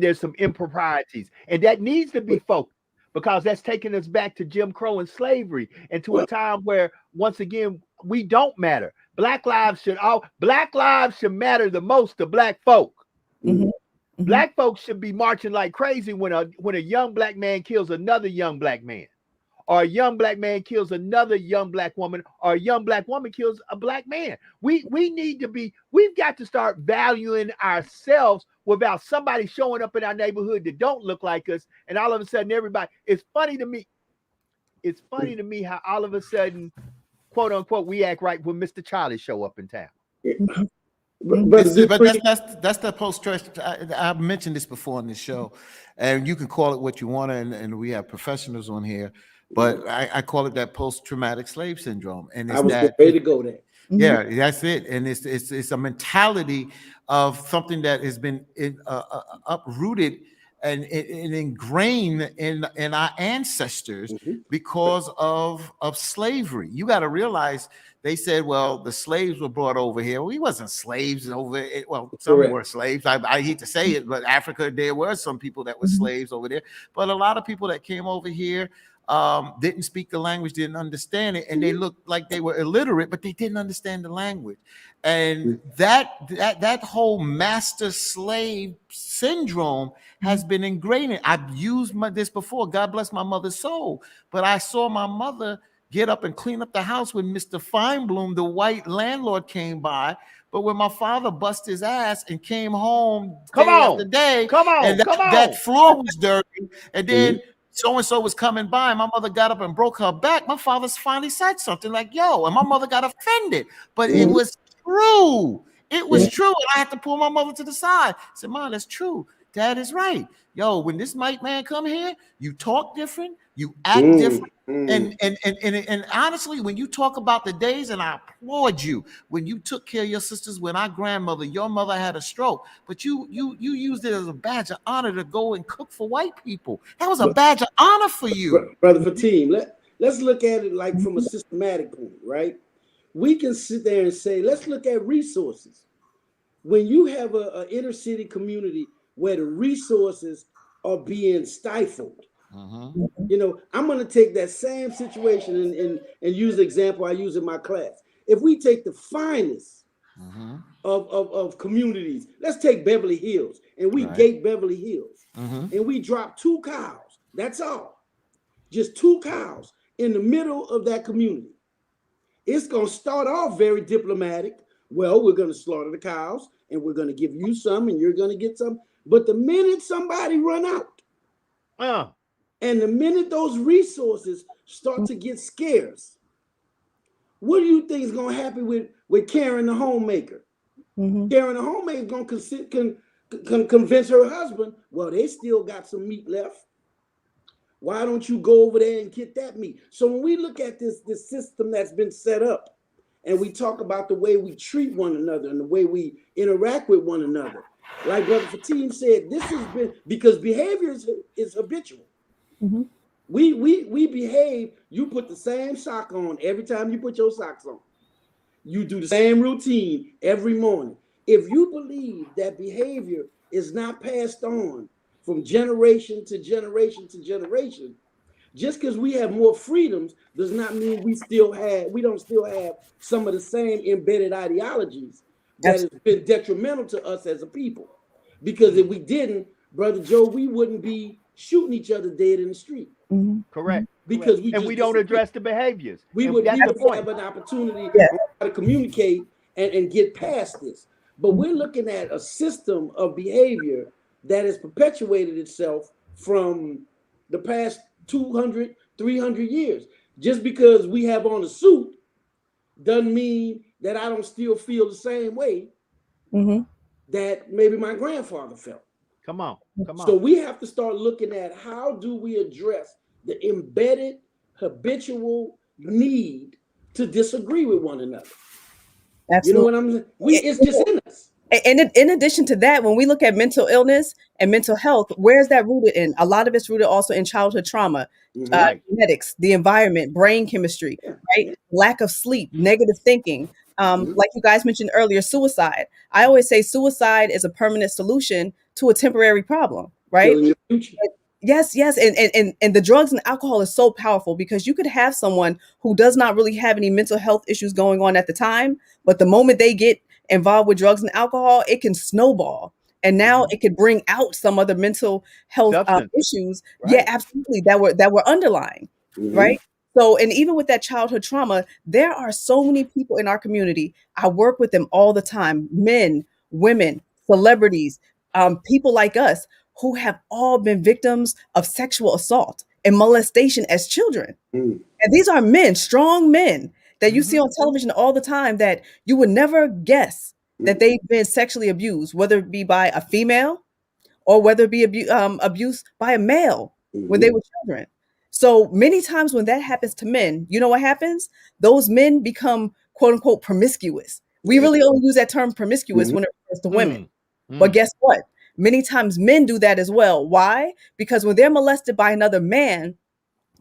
there's some improprieties. And that needs to be focused because that's taking us back to Jim Crow and slavery and to a time where once again we don't matter. Black lives should matter the most to black folk. Mhm. Mhm. Black folks should be marching like crazy when a young black man kills another young black man, or a young black man kills another young black woman, or a young black woman kills a black man. We've got to start valuing ourselves without somebody showing up in our neighborhood that don't look like us, and all of a sudden everybody. It's funny to me how all of a sudden, quote unquote, we act right when Mr. Charlie show up in town. Mhm. Brother But Dupree. that's the post stress. I've mentioned this before on this show, and you can call it what you want, and we have professionals on here, but I call it that post traumatic slave syndrome, and I it's was getting that. ready to go there. Mhm. Yeah, that's it, and it's a mentality of something that has been uprooted and ingrained in our ancestors Mhm. because of slavery. You got to realize they said, well, the slaves were brought over here. We wasn't slaves over it. Well, some Correct. were slaves. I hate to say it, but Africa, there were some people that were Mhm. slaves over there. But a lot of people that came over here didn't speak the language, didn't understand it, and they looked like they were illiterate, but they didn't understand the language. And that whole master slave syndrome has been ingrained. I've used this before. God bless my mother's soul, but I saw my mother get up and clean up the house when Mr. Feinblum, the white landlord, came by. But when my father bust his ass and came home Come day after on, day, come and on, come that on. floor was dirty, and then Mhm. so-and-so was coming by, and my mother got up and broke her back. My father finally said something like, yo, and my mother got offended. But it Mhm. was true. It was Yeah. true. And I had to pull my mother to the side. I said, Mom, that's true. Dad is right. Yo, when this white man come here, you talk different, you act different. And honestly, when you talk about the days, and I applaud you, when you took care of your sisters, when our grandmother, your mother had a stroke, but you used it as a badge of honor to go and cook for white people. That was a But badge of honor for you. Brother Fatim, let's look at it like from a systematic point, right? We can sit there and say, let's look at resources. When you have a inner city community where the resources are being stifled, I'm going to take that same situation and use the example I use in my class. if we take the finest Mm-hmm. of communities, let's take Beverly Hills, and we Right. gate Beverly Hills, Mm-hmm. and we drop 2 cows. That's all. Just 2 cows in the middle of that community. It's going to start off very diplomatic. Well, we're going to slaughter the cows and we're going to give you some and you're going to get some. But the minute somebody run out and the minute those resources start to get scarce, what do you think is going to happen with Karen the homemaker? Mhm. Karen the homemaker is going to convince her husband, well, they still got some meat left. Why don't you go over there and get that meat? So when we look at this system that's been set up and we talk about the way we treat one another and the way we interact with one another, like Brother Fatim said, this has been because behavior is habitual. Mhm. We behave, you put the same sock on every time you put your socks on. You do the same routine every morning. If you believe that behavior is not passed on from generation to generation to generation, just because we have more freedoms does not mean we don't still have some of the same embedded ideologies that has been detrimental to us as a people. Because if we didn't, Brother Joe, we wouldn't be shooting each other dead in the street. Mhm. Correct. Because And we don't address the behaviors. we And would that's the point. have an opportunity Yeah. on how to communicate and get past this. But we're looking at a system of behavior that has perpetuated itself from the past 200, 300 years. Just because we have on a suit doesn't mean that I don't still feel the same way Mhm. that maybe my grandfather felt. Come on. So we have to start looking at how do we address the embedded habitual need to disagree with one another. Absolutely. You know what I'm saying? It's just in us. And in addition to that, when we look at mental illness and mental health, where's that rooted in? A lot of it's rooted also in childhood trauma, Right. genetics, the environment, brain chemistry, right? Lack of sleep, negative thinking. Like you guys mentioned earlier, suicide. I always say suicide is a permanent solution to a temporary problem, right? Killing your future. Yes, yes. And the drugs and alcohol is so powerful because you could have someone who does not really have any mental health issues going on at the time, but the moment they get involved with drugs and alcohol, it can snowball. And now it could bring out some other mental health Substance. issues. Right. Yeah, absolutely. That were underlying, right? So, and even with that childhood trauma, there are so many people in our community. I work with them all the time, men, women, celebrities, people like us who have all been victims of sexual assault and molestation as children. And these are men, strong men that you see on television all the time that you would never guess that they've been sexually abused, whether it be by a female or whether it be abuse by a male when they were children. So many times when that happens to men, you know what happens? Those men become quote unquote promiscuous. We really only use that term promiscuous when it refers to women. But guess what? Many times men do that as well. Why? Because when they're molested by another man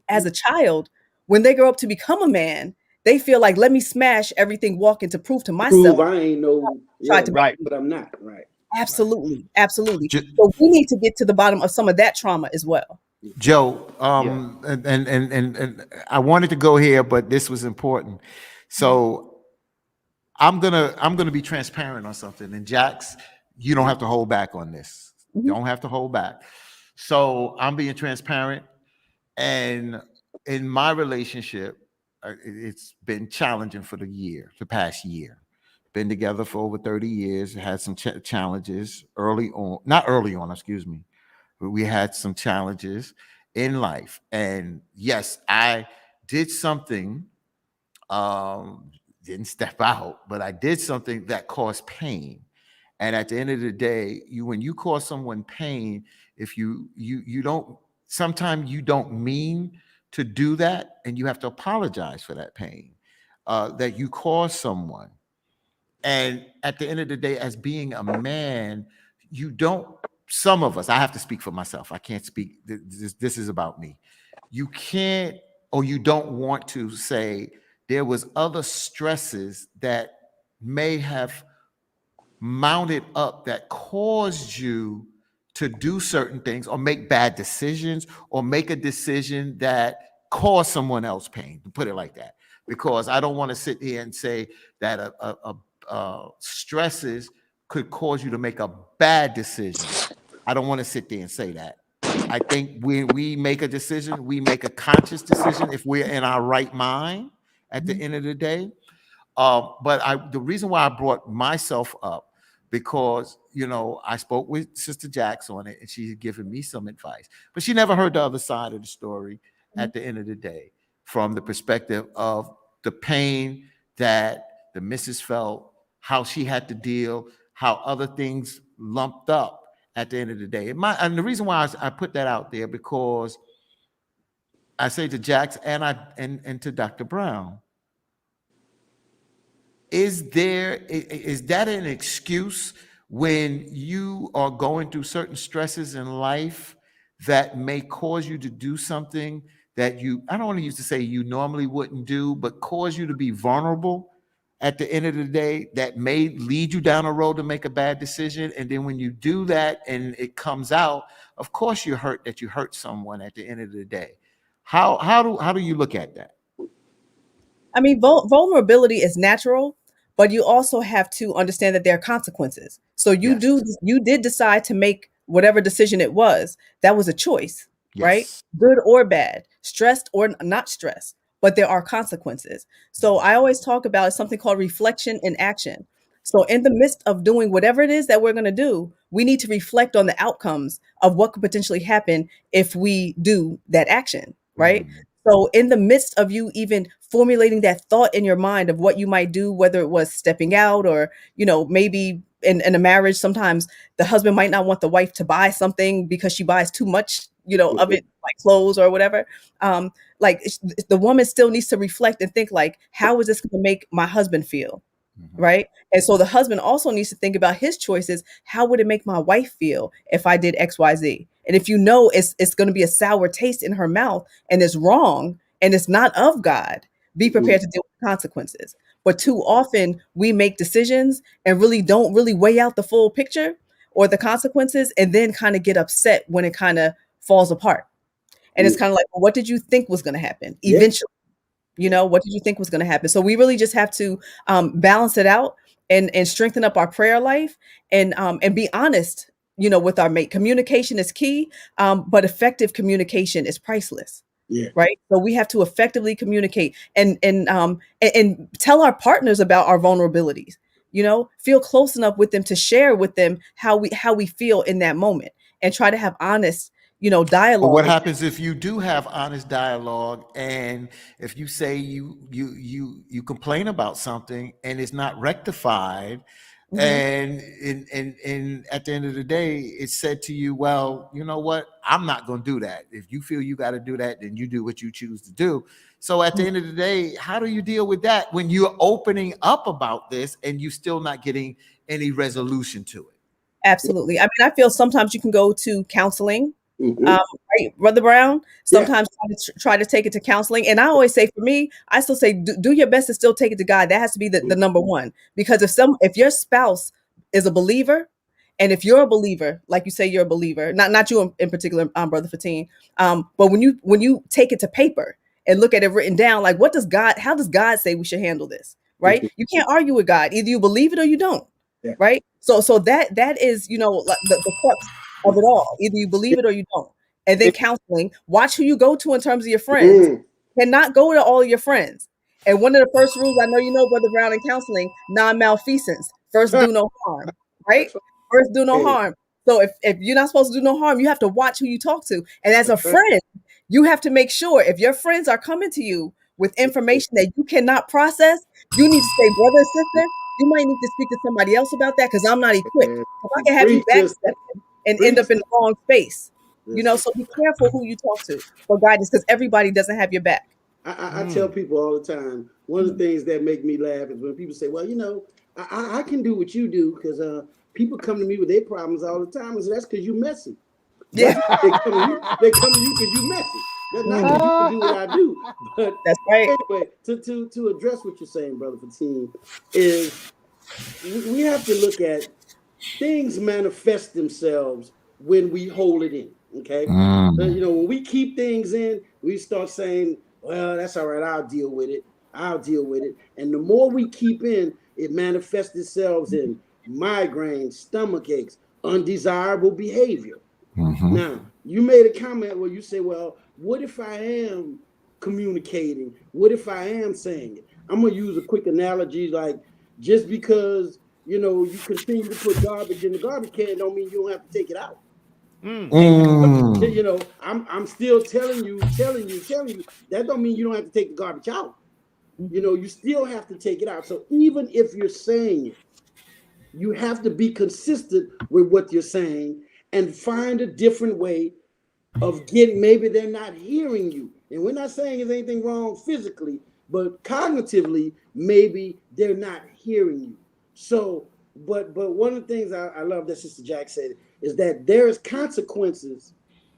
as a child, when they grow up to become a man, they feel like, let me smash everything walking to prove to myself. I ain't no, Tried to- Right. but I'm not, right? Absolutely. Absolutely. Ju- So we need to get to the bottom of some of that trauma as well. Joe, and I wanted to go here, but this was important. So I'm gonna be transparent on something. And Jax, you don't have to hold back on this. You don't have to hold back. So I'm being transparent. And in my relationship, it's been challenging for the past year. Been together for over 30 years, had some challenges not early on, excuse me. But we had some challenges in life. And yes, I did something, didn't step out, but I did something that caused pain. And at the end of the day, when you cause someone pain, if you don't, sometimes you don't mean to do that, and you have to apologize for that pain that you caused someone. And at the end of the day, as being a man, some of us, I have to speak for myself. I can't speak, this is about me. You can't, or you don't want to say there was other stresses that may have mounted up that caused you to do certain things or make bad decisions or make a decision that caused someone else pain, to put it like that. because I don't want to sit here and say that stresses could cause you to make a bad decision. I don't want to sit there and say that. I think when we make a decision, we make a conscious decision if we're in our right mind at the end of the day. But the reason why I brought myself up, because, I spoke with Sister Jax on it and she had given me some advice, but she never heard the other side of the story at the end of the day, from the perspective of the pain that the missus felt, how she had to deal, how other things lumped up at the end of the day. And the reason why I put that out there, because I say to Jax and to Dr. Brown, is that an excuse when you are going through certain stresses in life that may cause you to do something that I don't want to use to say you normally wouldn't do, but cause you to be vulnerable at the end of the day, that may lead you down a road to make a bad decision? And then when you do that and it comes out, of course you're hurt that you hurt someone at the end of the day. How do you look at that? I mean, vulnerability is natural, but you also have to understand that there are consequences. So you did decide to make whatever decision it was. That was a choice, right? Good or bad, stressed or not stressed, but there are consequences. So I always talk about something called reflection in action. So in the midst of doing whatever it is that we're going to do, we need to reflect on the outcomes of what could potentially happen if we do that action, right? So in the midst of you even formulating that thought in your mind of what you might do, whether it was stepping out or, maybe in a marriage, sometimes the husband might not want the wife to buy something because she buys too much, of it, like clothes or whatever. The woman still needs to reflect and think like, how is this going to make my husband feel? Right. And so the husband also needs to think about his choices. How would it make my wife feel if I did X, Y, Z? And if it's going to be a sour taste in her mouth and it's wrong and it's not of God, be prepared to deal with consequences. But too often we make decisions and really don't weigh out the full picture or the consequences, and then kind of get upset when it kind of falls apart. And it's kind of like, well, what did you think was going to happen eventually? What did you think was going to happen? So we really just have to balance it out and strengthen up our prayer life and be honest, with our mate. Communication is key, but effective communication is priceless. Yeah. Right. So we have to effectively communicate and tell our partners about our vulnerabilities. Feel close enough with them to share with them how we feel in that moment, and try to have honest dialogue. But what happens if you do have honest dialogue, and if you say you complain about something and it's not rectified, and at the end of the day it's said to you, well, you know what, I'm not going to do that. If you feel you got to do that, then you do what you choose to do. So at the end of the day, how do you deal with that when you're opening up about this and you still not getting any resolution to it? Absolutely. I mean, I feel sometimes you can go to counseling. Right, Brother Brown, sometimes try to take it to counseling. And I always say, for me, I still say, do your best to still take it to God. That has to be the number one, because if your spouse is a believer, and if you're a believer, like you say, you're a believer, not you in particular, Brother Fatin, but when you take it to paper and look at it written down, like, how does God say we should handle this? Right. You can't argue with God. Either you believe it or you don't. Yeah. Right. So that is, like the crux of it all. Either you believe it or you don't. And then counseling, watch who you go to in terms of your friends. Cannot go to all of your friends. And one of the first rules, I know, Brother Brown, in counseling, non-malfeasance. First, do no harm, right? First, do no harm. So if you're not supposed to do no harm, you have to watch who you talk to. And as a friend, you have to make sure if your friends are coming to you with information that you cannot process, you need to say, brother, sister, you might need to speak to somebody else about that, because I'm not equipped. I can have you backstepping and end up in the wrong space. So be careful who you talk to for guidance, because everybody doesn't have your back. I tell people all the time, one of the things that make me laugh is when people say, well, I can do what you do, because people come to me with their problems all the time. And so that's because you're messy. Yeah. They come to you because you're messy. That's not because you can do what I do. But that's right. Anyway, to address what you're saying, Brother Fatin, is we have to look at things manifest themselves when we hold it in. Okay. When we keep things in, we start saying, well, that's all right, I'll deal with it. I'll deal with it. And the more we keep in, it manifests itself in migraines, stomach aches, undesirable behavior. Now, you made a comment where you say, well, what if I am communicating? What if I am saying it? I'm going to use a quick analogy like just because, you continue to put garbage in the garbage can don't mean you don't have to take it out. I'm still telling you, that don't mean you don't have to take the garbage out. You still have to take it out. So even if you're saying it, you have to be consistent with what you're saying and find a different way of getting, maybe they're not hearing you. And we're not saying there's anything wrong physically, but cognitively, maybe they're not hearing you. So, but one of the things I love that Sister Jack said is that there's consequences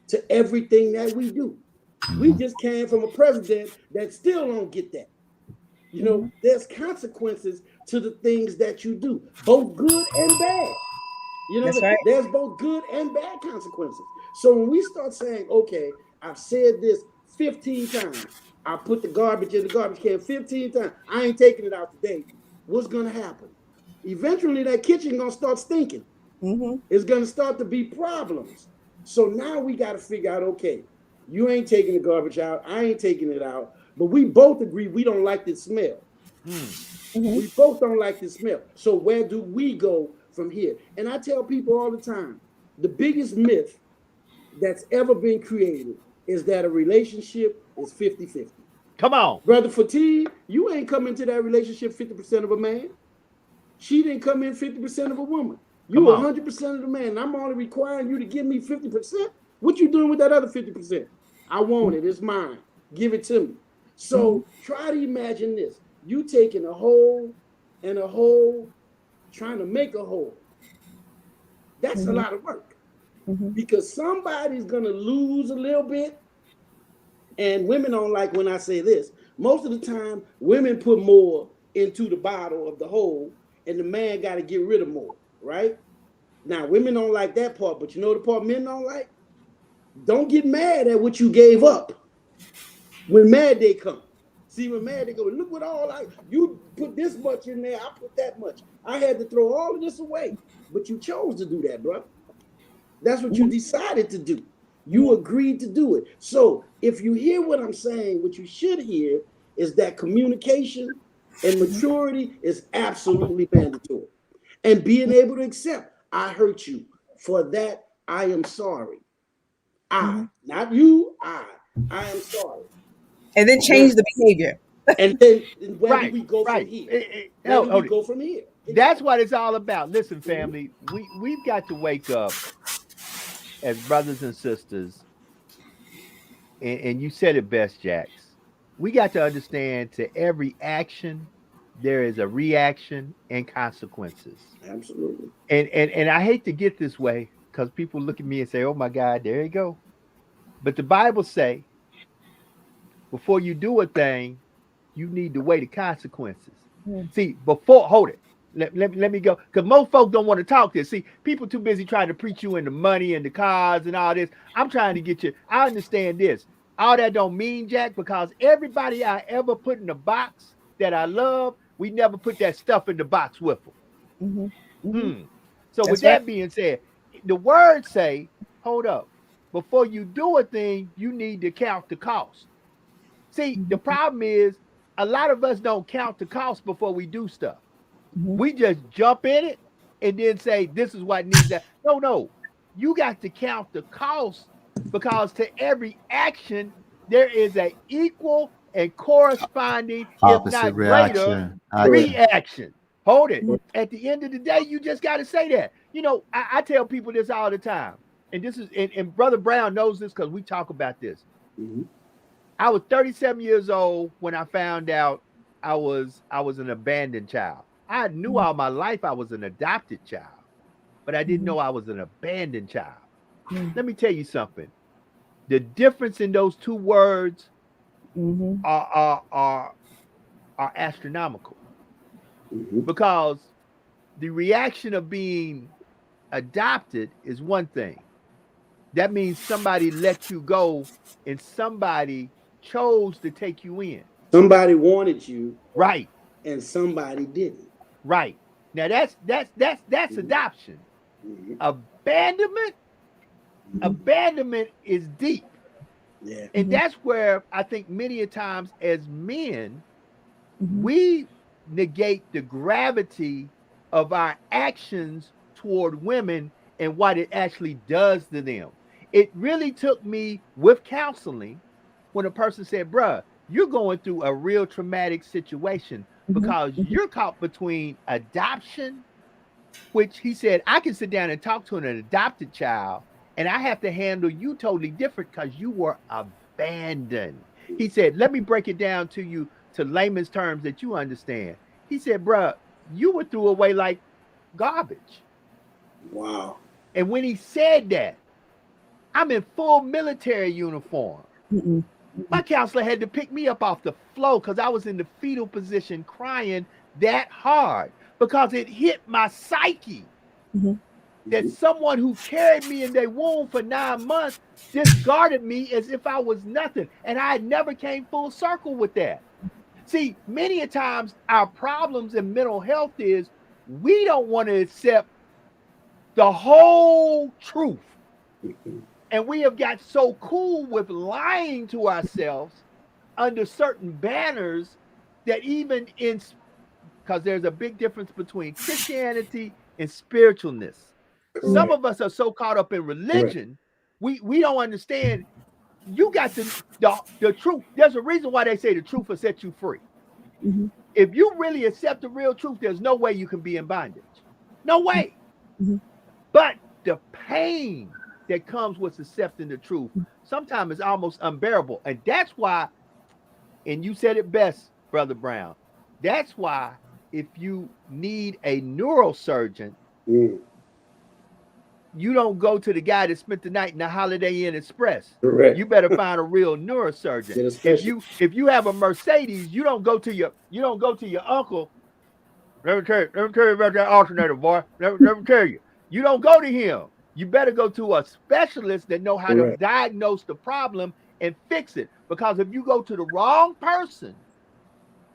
to everything that we do. We just came from a president that still don't get that. There's consequences to the things that you do, both good and bad. That's right. There's both good and bad consequences. So when we start saying, okay, I've said this 15 times, I put the garbage in the garbage can 15 times, I ain't taking it out today, what's going to happen? Eventually that kitchen going to start stinking. It's going to start to be problems. So now we got to figure out, okay, you ain't taking the garbage out, I ain't taking it out, but we both agree we don't like the smell. We both don't like the smell. So where do we go from here? And I tell people all the time, the biggest myth that's ever been created is that a relationship is 50-50. Come on. Brother Fatigue, you ain't come into that relationship 50% of a man. She didn't come in 50% of a woman. You 100% of the man. I'm only requiring you to give me 50%. What you doing with that other 50%? I want it. It's mine. Give it to me. So try to imagine this. You taking a whole and a whole, trying to make a whole. That's a lot of work. Because somebody's going to lose a little bit. And women don't like when I say this. Most of the time, women put more into the bottle of the whole, and the man got to get rid of more, right? Now, women don't like that part, but you know the part men don't like? Don't get mad at what you gave up. When mad day come. See, when mad they go, look what you put this much in there, I put that much. I had to throw all of this away. But you chose to do that, bro. That's what you decided to do. You agreed to do it. So if you hear what I'm saying, what you should hear is that communication and maturity is absolutely mandatory. And being able to accept, I hurt you. For that, I am sorry. Not you, I am sorry. And then change the behavior. And then where do we go from here? Where do we go from here? That's what it's all about. Listen, family, we've got to wake up as brothers and sisters, and you said it best, Jax. We got to understand to every action there is a reaction and consequences. Absolutely. And I hate to get this way because people look at me and say, "Oh my God, there you go." But the Bible say, before you do a thing, you need to weigh the consequences. See, hold it. Let me go. Because most folks don't want to talk this. See, people too busy trying to preach you into money and the cars and all this. I'm trying to get you. I understand this. All that don't mean, Jack, because everybody I ever put in the box that I love, we never put that stuff in the box with them. So with that being said, the words say, hold up. Before you do a thing, you need to count the cost. See, the problem is a lot of us don't count the cost before we do stuff. We just jump in it and then say, this is what needs that. No. You got to count the cost because to every action, there is an equal and corresponding, opposite if not greater, reaction. Hold it. At the end of the day, you just got to say that. I tell people this all the time. And this is, and Brother Brown knows this because we talk about this. I was 37 years old when I found out I was an abandoned child. I knew all my life I was an adopted child, but I didn't know I was an abandoned child. Let me tell you something. The difference in those two words are astronomical. Because the reaction of being adopted is one thing. That means somebody let you go and somebody chose to take you in. Somebody wanted you Right, and somebody didn't. right. Now that's Mhm. adoption. Mhm. Abandonment, Mhm. abandonment is deep. Yeah. And that's where I think many a times as men, Mhm. we negate the gravity of our actions toward women and what it actually does to them. It really took me with counseling when a person said, bruh, you're going through a real traumatic situation Mhm. because Mhm. you're caught between adoption, which he said, I can sit down and talk to an adopted child, and I have to handle you totally different because you were abandoned. He said, let me break it down to you to layman's terms that you understand. He said, bruh, you were threw away like garbage. Wow. And when he said that, I'm in full military uniform. Mhm. My counselor had to pick me up off the floor because I was in the fetal position crying that hard because it hit my psyche Mhm. that Mhm. someone who carried me in their womb for 9 months discarded me as if I was nothing. And I had never came full circle with that. See, many a times our problems in mental health is we don't want to accept the whole truth. Mhm. And we have got so cool with lying to ourselves under certain banners that even in, because there's a big difference between Christianity and spiritualness. Some Correct. of us are so caught up in Correct. religion, we don't understand. You got the truth. There's a reason why they say the truth will set you free. Mhm. If you really accept the real truth, there's no way you can be in bondage. No way. Mhm. But the pain that comes with accepting the truth sometimes is almost unbearable. And that's why, and you said it best, Brother Brown, that's why if you need a neurosurgeon, Mm. you don't go to the guy that spent the night in the Holiday Inn Express. You Correct. better find a real neurosurgeon. Get a special. If you have a Mercedes, you don't go to your uncle. Let me tell you about that alternator, boy. Let me tell you. You don't go to him. You better go to a specialist that know how to Correct. diagnose the problem and fix it. Because if you go to the wrong person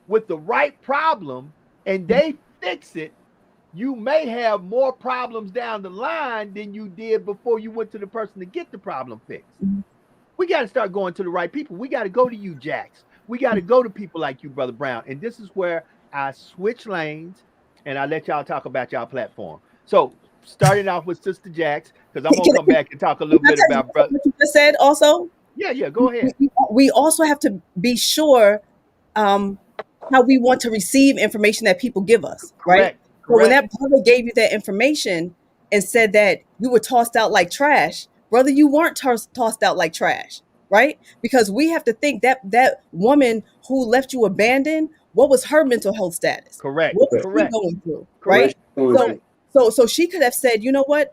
with the right problem and they fix it, you may have more problems down the line than you did before you went to the person to get the problem fixed. Mhm. We got to start going to the right people. We got to go to you, Jax. We got to go to people like you, Brother Brown. And this is where I switch lanes and I let y'all talk about y'all platform. So, starting off with Sister Jax, because I'm going to come back and talk a little Can I bit tell you about brother. what you just said also? Yeah, go ahead. We also have to be sure um, how we want to receive information that people give us, right? Correct. So when Correct. that brother gave you that information and said that you were tossed out like trash, brother, you weren't tossed out like trash, right? Because we have to think that that woman who left you abandoned, what was her mental health status? Correct. What was Correct. she Correct. going through, What right? you going So through? Correct. so she could have said, you know what?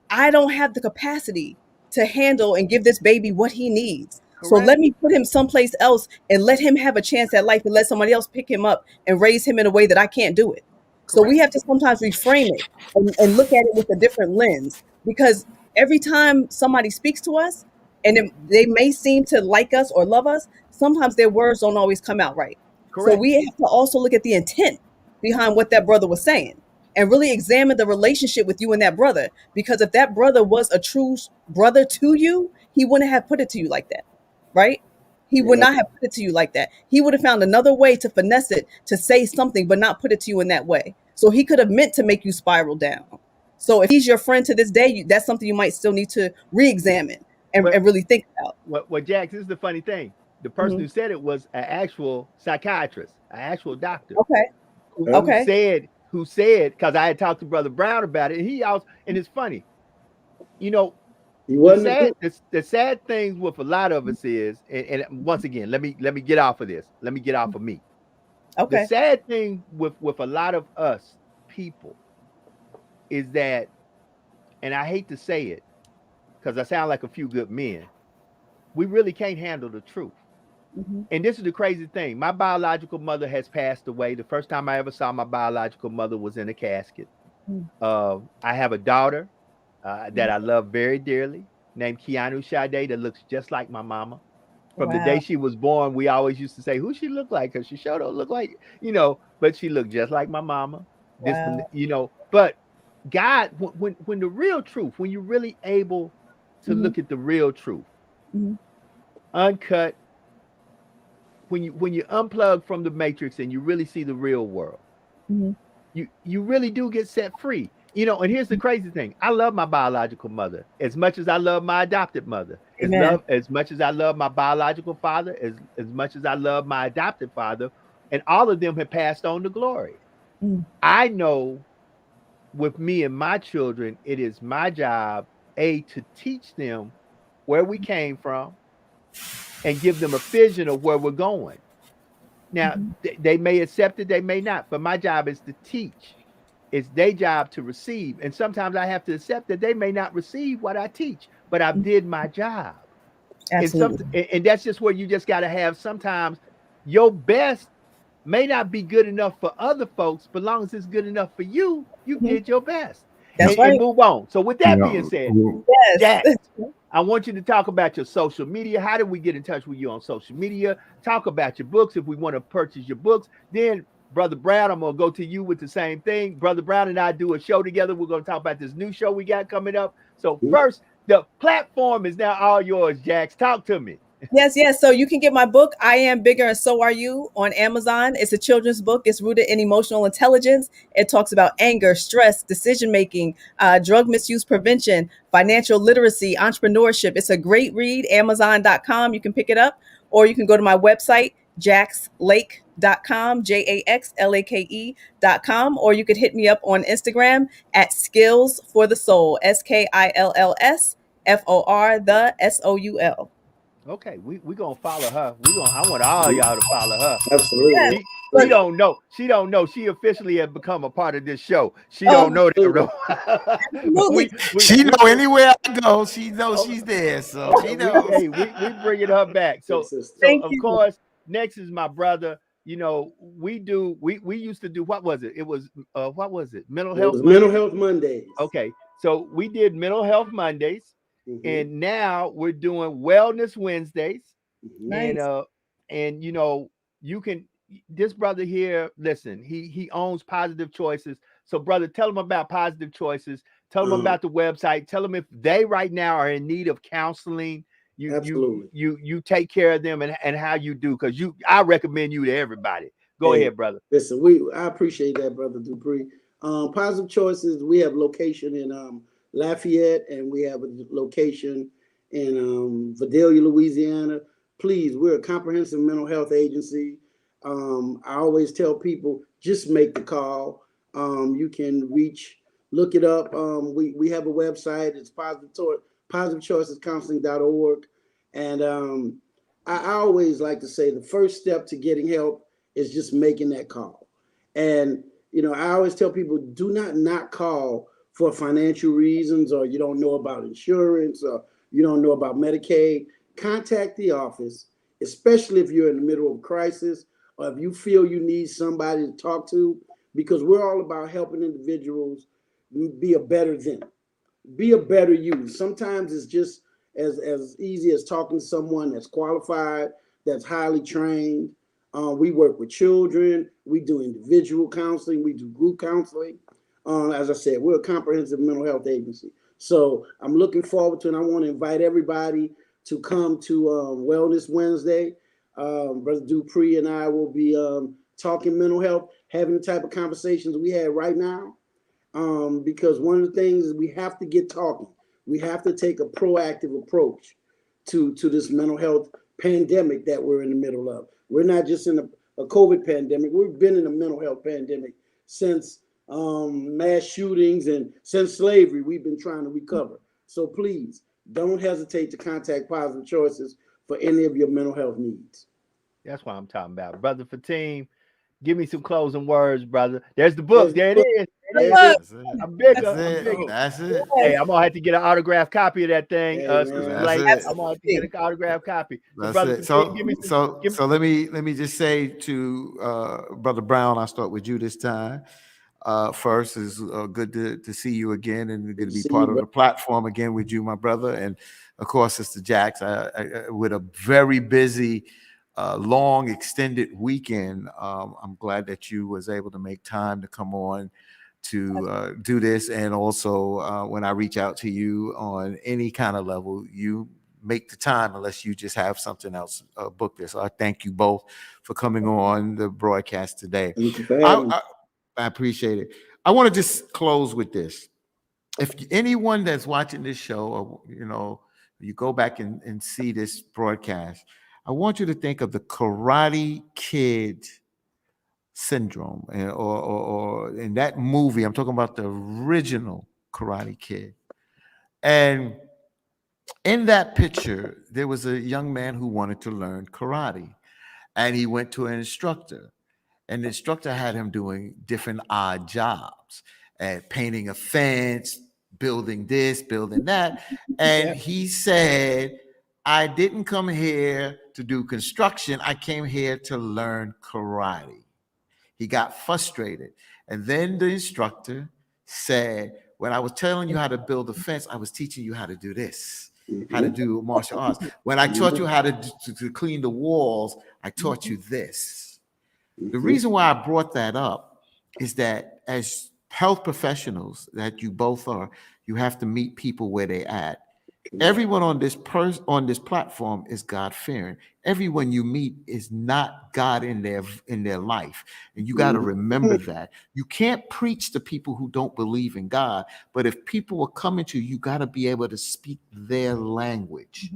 I don't have the capacity to handle and give this baby what he needs. So Correct. let me put him someplace else and let him have a chance at life and let somebody else pick him up and raise him in a way that I can't do it. So we Correct. have to sometimes reframe it and look at it with a different lens because every time somebody speaks to us and they may seem to like us or love us, sometimes their words don't always come out right. So Correct. we have to also look at the intent behind what that brother was saying and really examine the relationship with you and that brother. Because if that brother was a true brother to you, he wouldn't have put it to you like that, right? He would Yeah. not have put it to you like that. He would have found another way to finesse it, to say something, but not put it to you in that way. So he could have meant to make you spiral down. So if he's your friend to this day, that's something you might still need to re-examine But and really think about. what Jax, this is the funny thing. The person Mhm. who said it was an actual psychiatrist, an actual doctor. Okay. who Okay. said because I had talked to Brother Brown about it. And he also, and it's funny, you know, He wasn't a good. the sad things with a lot of us is, and once again, let me get off of this. Let me get off of me. The Okay. sad thing with a lot of us people is that, and I hate to say it because I sound like a few good men, we really can't handle the truth. Mhm. And this is the crazy thing. My biological mother has passed away. The first time I ever saw my biological mother was in a casket. Mhm. I have a daughter that I love very dearly, named Keanu Sade, that looks just like my mama. From the Wow. day she was born, we always used to say, "Who she look like?" Because she sure don't look like, but she looked just like my mama. Wow. But God, when the real truth, when you're really able to Mhm. look at the real truth, Mhm. uncut, when you unplug from the matrix and you really see the real world, Mhm. you really do get set free. And here's the crazy thing. I love my biological mother as much as I love my adopted mother. Amen. As much as I love my biological father, as much as I love my adopted father, and all of them have passed on to glory. Mm. I know with me and my children, it is my job, to teach them where we came from and give them a vision of where we're going. Now, Mhm. they may accept it, they may not, but my job is to teach. It's their job to receive. And sometimes I have to accept that they may not receive what I teach, but I've did my job. Absolutely. And that's just where you just got to have sometimes your best may not be good enough for other folks, but long as it's good enough for you, you Mhm. did your best. That's And right. move on. So with that being said, Yes. Jax, I want you to talk about your social media. How do we get in touch with you on social media? Talk about your books if we want to purchase your books. Then, Brother Brown, I'm going to go to you with the same thing. Brother Brown and I do a show together. We're going to talk about this new show we got coming up. So first, the platform is now all yours, Jax. Talk to me. Yes. So you can get my book, I Am Bigger and So Are You, on Amazon. It's a children's book. It's rooted in emotional intelligence. It talks about anger, stress, decision making, drug misuse prevention, financial literacy, entrepreneurship. It's a great read. Amazon.com. You can pick it up, or you can go to my website, jaxlake.com, JAXLAKE.com, or you could hit me up on Instagram at Skills for the Soul, SKILLS FOR SOUL. Okay, we gonna follow her. I want all y'all to follow her. Absolutely. She But don't know. She don't know. She officially has become a part of this show. She oh, don't know that. But absolutely. She we know anywhere I go, she knows she's there. So she knows. we bringing her back. Big So sister. Thank of you. course, next is my brother. We used to do, what was it? It was what was it? Mental It Health was Mental Monday. Health Mondays. Okay, so we did Mental Health Mondays, Mhm. and now we're doing Wellness Wednesdays. Mhm. And Nice. you can, this brother here, listen, he owns Positive Choices. So brother, tell him about Positive Choices. Tell them about the website. Tell them if they right now are in need of counseling, Absolutely. you take care of them, and how you do, because I recommend you to everybody. Go Hey, ahead, brother. Listen, I appreciate that, Brother Dupree. Positive Choices, we have location in Lafayette, and we have a location in Vidalia, Louisiana. Please, we're a comprehensive mental health agency. I always tell people, just make the call. You can look it up. We have a website. It's positivechoicescounseling.org. And I always like to say the first step to getting help is just making that call. And I always tell people, do not call for financial reasons, or you don't know about insurance, or you don't know about Medicaid. Contact the office, especially if you're in the middle of a crisis, or if you feel you need somebody to talk to, because we're all about helping individuals be a better them, be a better you. Sometimes it's just as easy as talking to someone that's qualified, that's highly trained. We work with children. We do individual counseling. We do group counseling. As I said, we're a comprehensive mental health agency. So I'm looking forward to, and I want to invite everybody to come to Wellness Wednesday. Brother Dupree and I will be talking mental health, having the type of conversations we had right now. Because one of the things is we have to get talking. We have to take a proactive approach to this mental health pandemic that we're in the middle of. We're not just in a COVID pandemic. We've been in a mental health pandemic since mass shootings and since slavery. We've been trying to recover. So please don't hesitate to contact Positive Choices for any of your mental health needs. That's what I'm talking about. Brother Fatim, give me some closing words, brother. There's the book. There it is. That's it. I'm bigger. That's I'm it. bigger. That's it. Hey, I'm gonna have to get an autographed copy of that thing. Hey, Sister man. Blake, That's it. I'm gonna have to get an autographed copy. So That's brother it. Fatim, give me some. So let me just say to Brother Brown, I'll start with you this time. First, is good to see you again, and good to be See part you, of the platform again with you, my brother. And of course, Sister Jax, with a very busy, long, extended weekend. I'm glad that you was able to make time to come on to do this. And also, when I reach out to you on any kind of level, you make the time unless you just have something else booked there. So I thank you both for coming on the broadcast today. Thank you for having me. I appreciate it. I want to just close with this. If anyone that's watching this show, or you go back and see this broadcast, I want you to think of the Karate Kid syndrome, or in that movie, I'm talking about the original Karate Kid. And in that picture, there was a young man who wanted to learn karate, and he went to an instructor, and the instructor had him doing different odd jobs, painting a fence, building this, building that. And he said, I didn't come here to do construction. I came here to learn karate. He got frustrated. And then the instructor said, when I was telling you how to build a fence, I was teaching you how to do this, how to do martial arts. When I taught you how to clean the walls, I taught you this. The reason why I brought that up is that as health professionals that you both are, you have to meet people where they're at. Everyone on this platform is God-fearing. Everyone you meet is not God in their life. And you got to remember that. You can't preach to people who don't believe in God, but if people are coming to you, you got to be able to speak their language.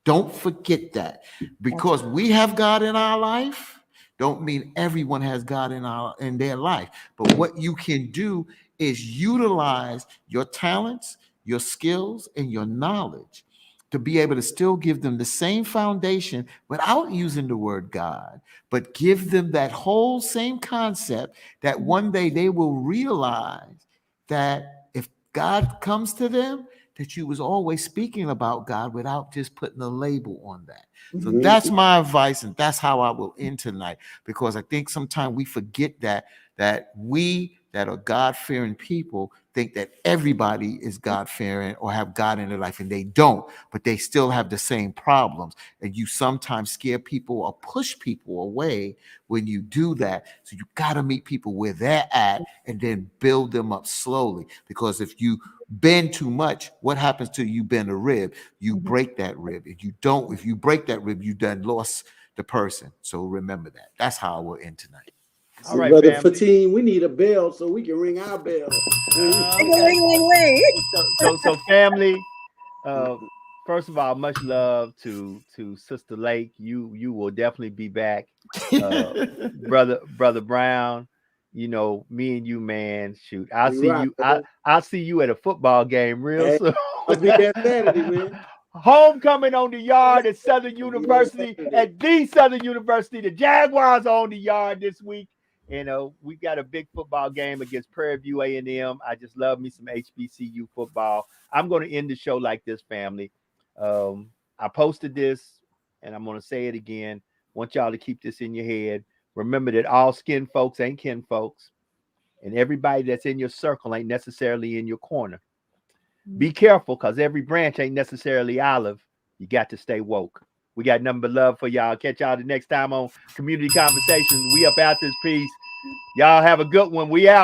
Don't forget that. Because we have God in our life, don't mean everyone has God in their life. But what you can do is utilize your talents, your skills, and your knowledge to be able to still give them the same foundation without using the word God, but give them that whole same concept that one day they will realize that if God comes to them, that you was always speaking about God without just putting a label on that. So that's my advice, and that's how I will end tonight, because I think sometimes we forget that we that are God-fearing people think that everybody is God-fearing or have God in their life, and they don't, but they still have the same problems. And you sometimes scare people or push people away when you do that. So you got to meet people where they're at and then build them up slowly. Because if you bend too much, what happens to you bend a rib? You break that rib. If you break that rib, you done lost the person. So remember that. That's how I will end tonight. All right, Brother family. Fatim, we need a bell so we can ring our bell. So family, first of all, much love to Sister Lake. You will definitely be back. Brother Brown, me and you, man, shoot. I'll see you at a football game real soon. I'll be there Saturday, man. Homecoming on the yard at Southern University, at the Southern University. The Jaguars are on the yard this week. We got a big football game against Prairie View A&M. I just love me some HBCU football. I'm going to end the show like this, family. I posted this, and I'm going to say it again. Want y'all to keep this in your head. Remember that all skin folks ain't kin folks, and everybody that's in your circle ain't necessarily in your corner. Be careful, because every branch ain't necessarily olive. You got to stay woke. We got nothing but love for y'all. Catch y'all the next time on Community Conversations. We up out this piece. Y'all have a good one. We out.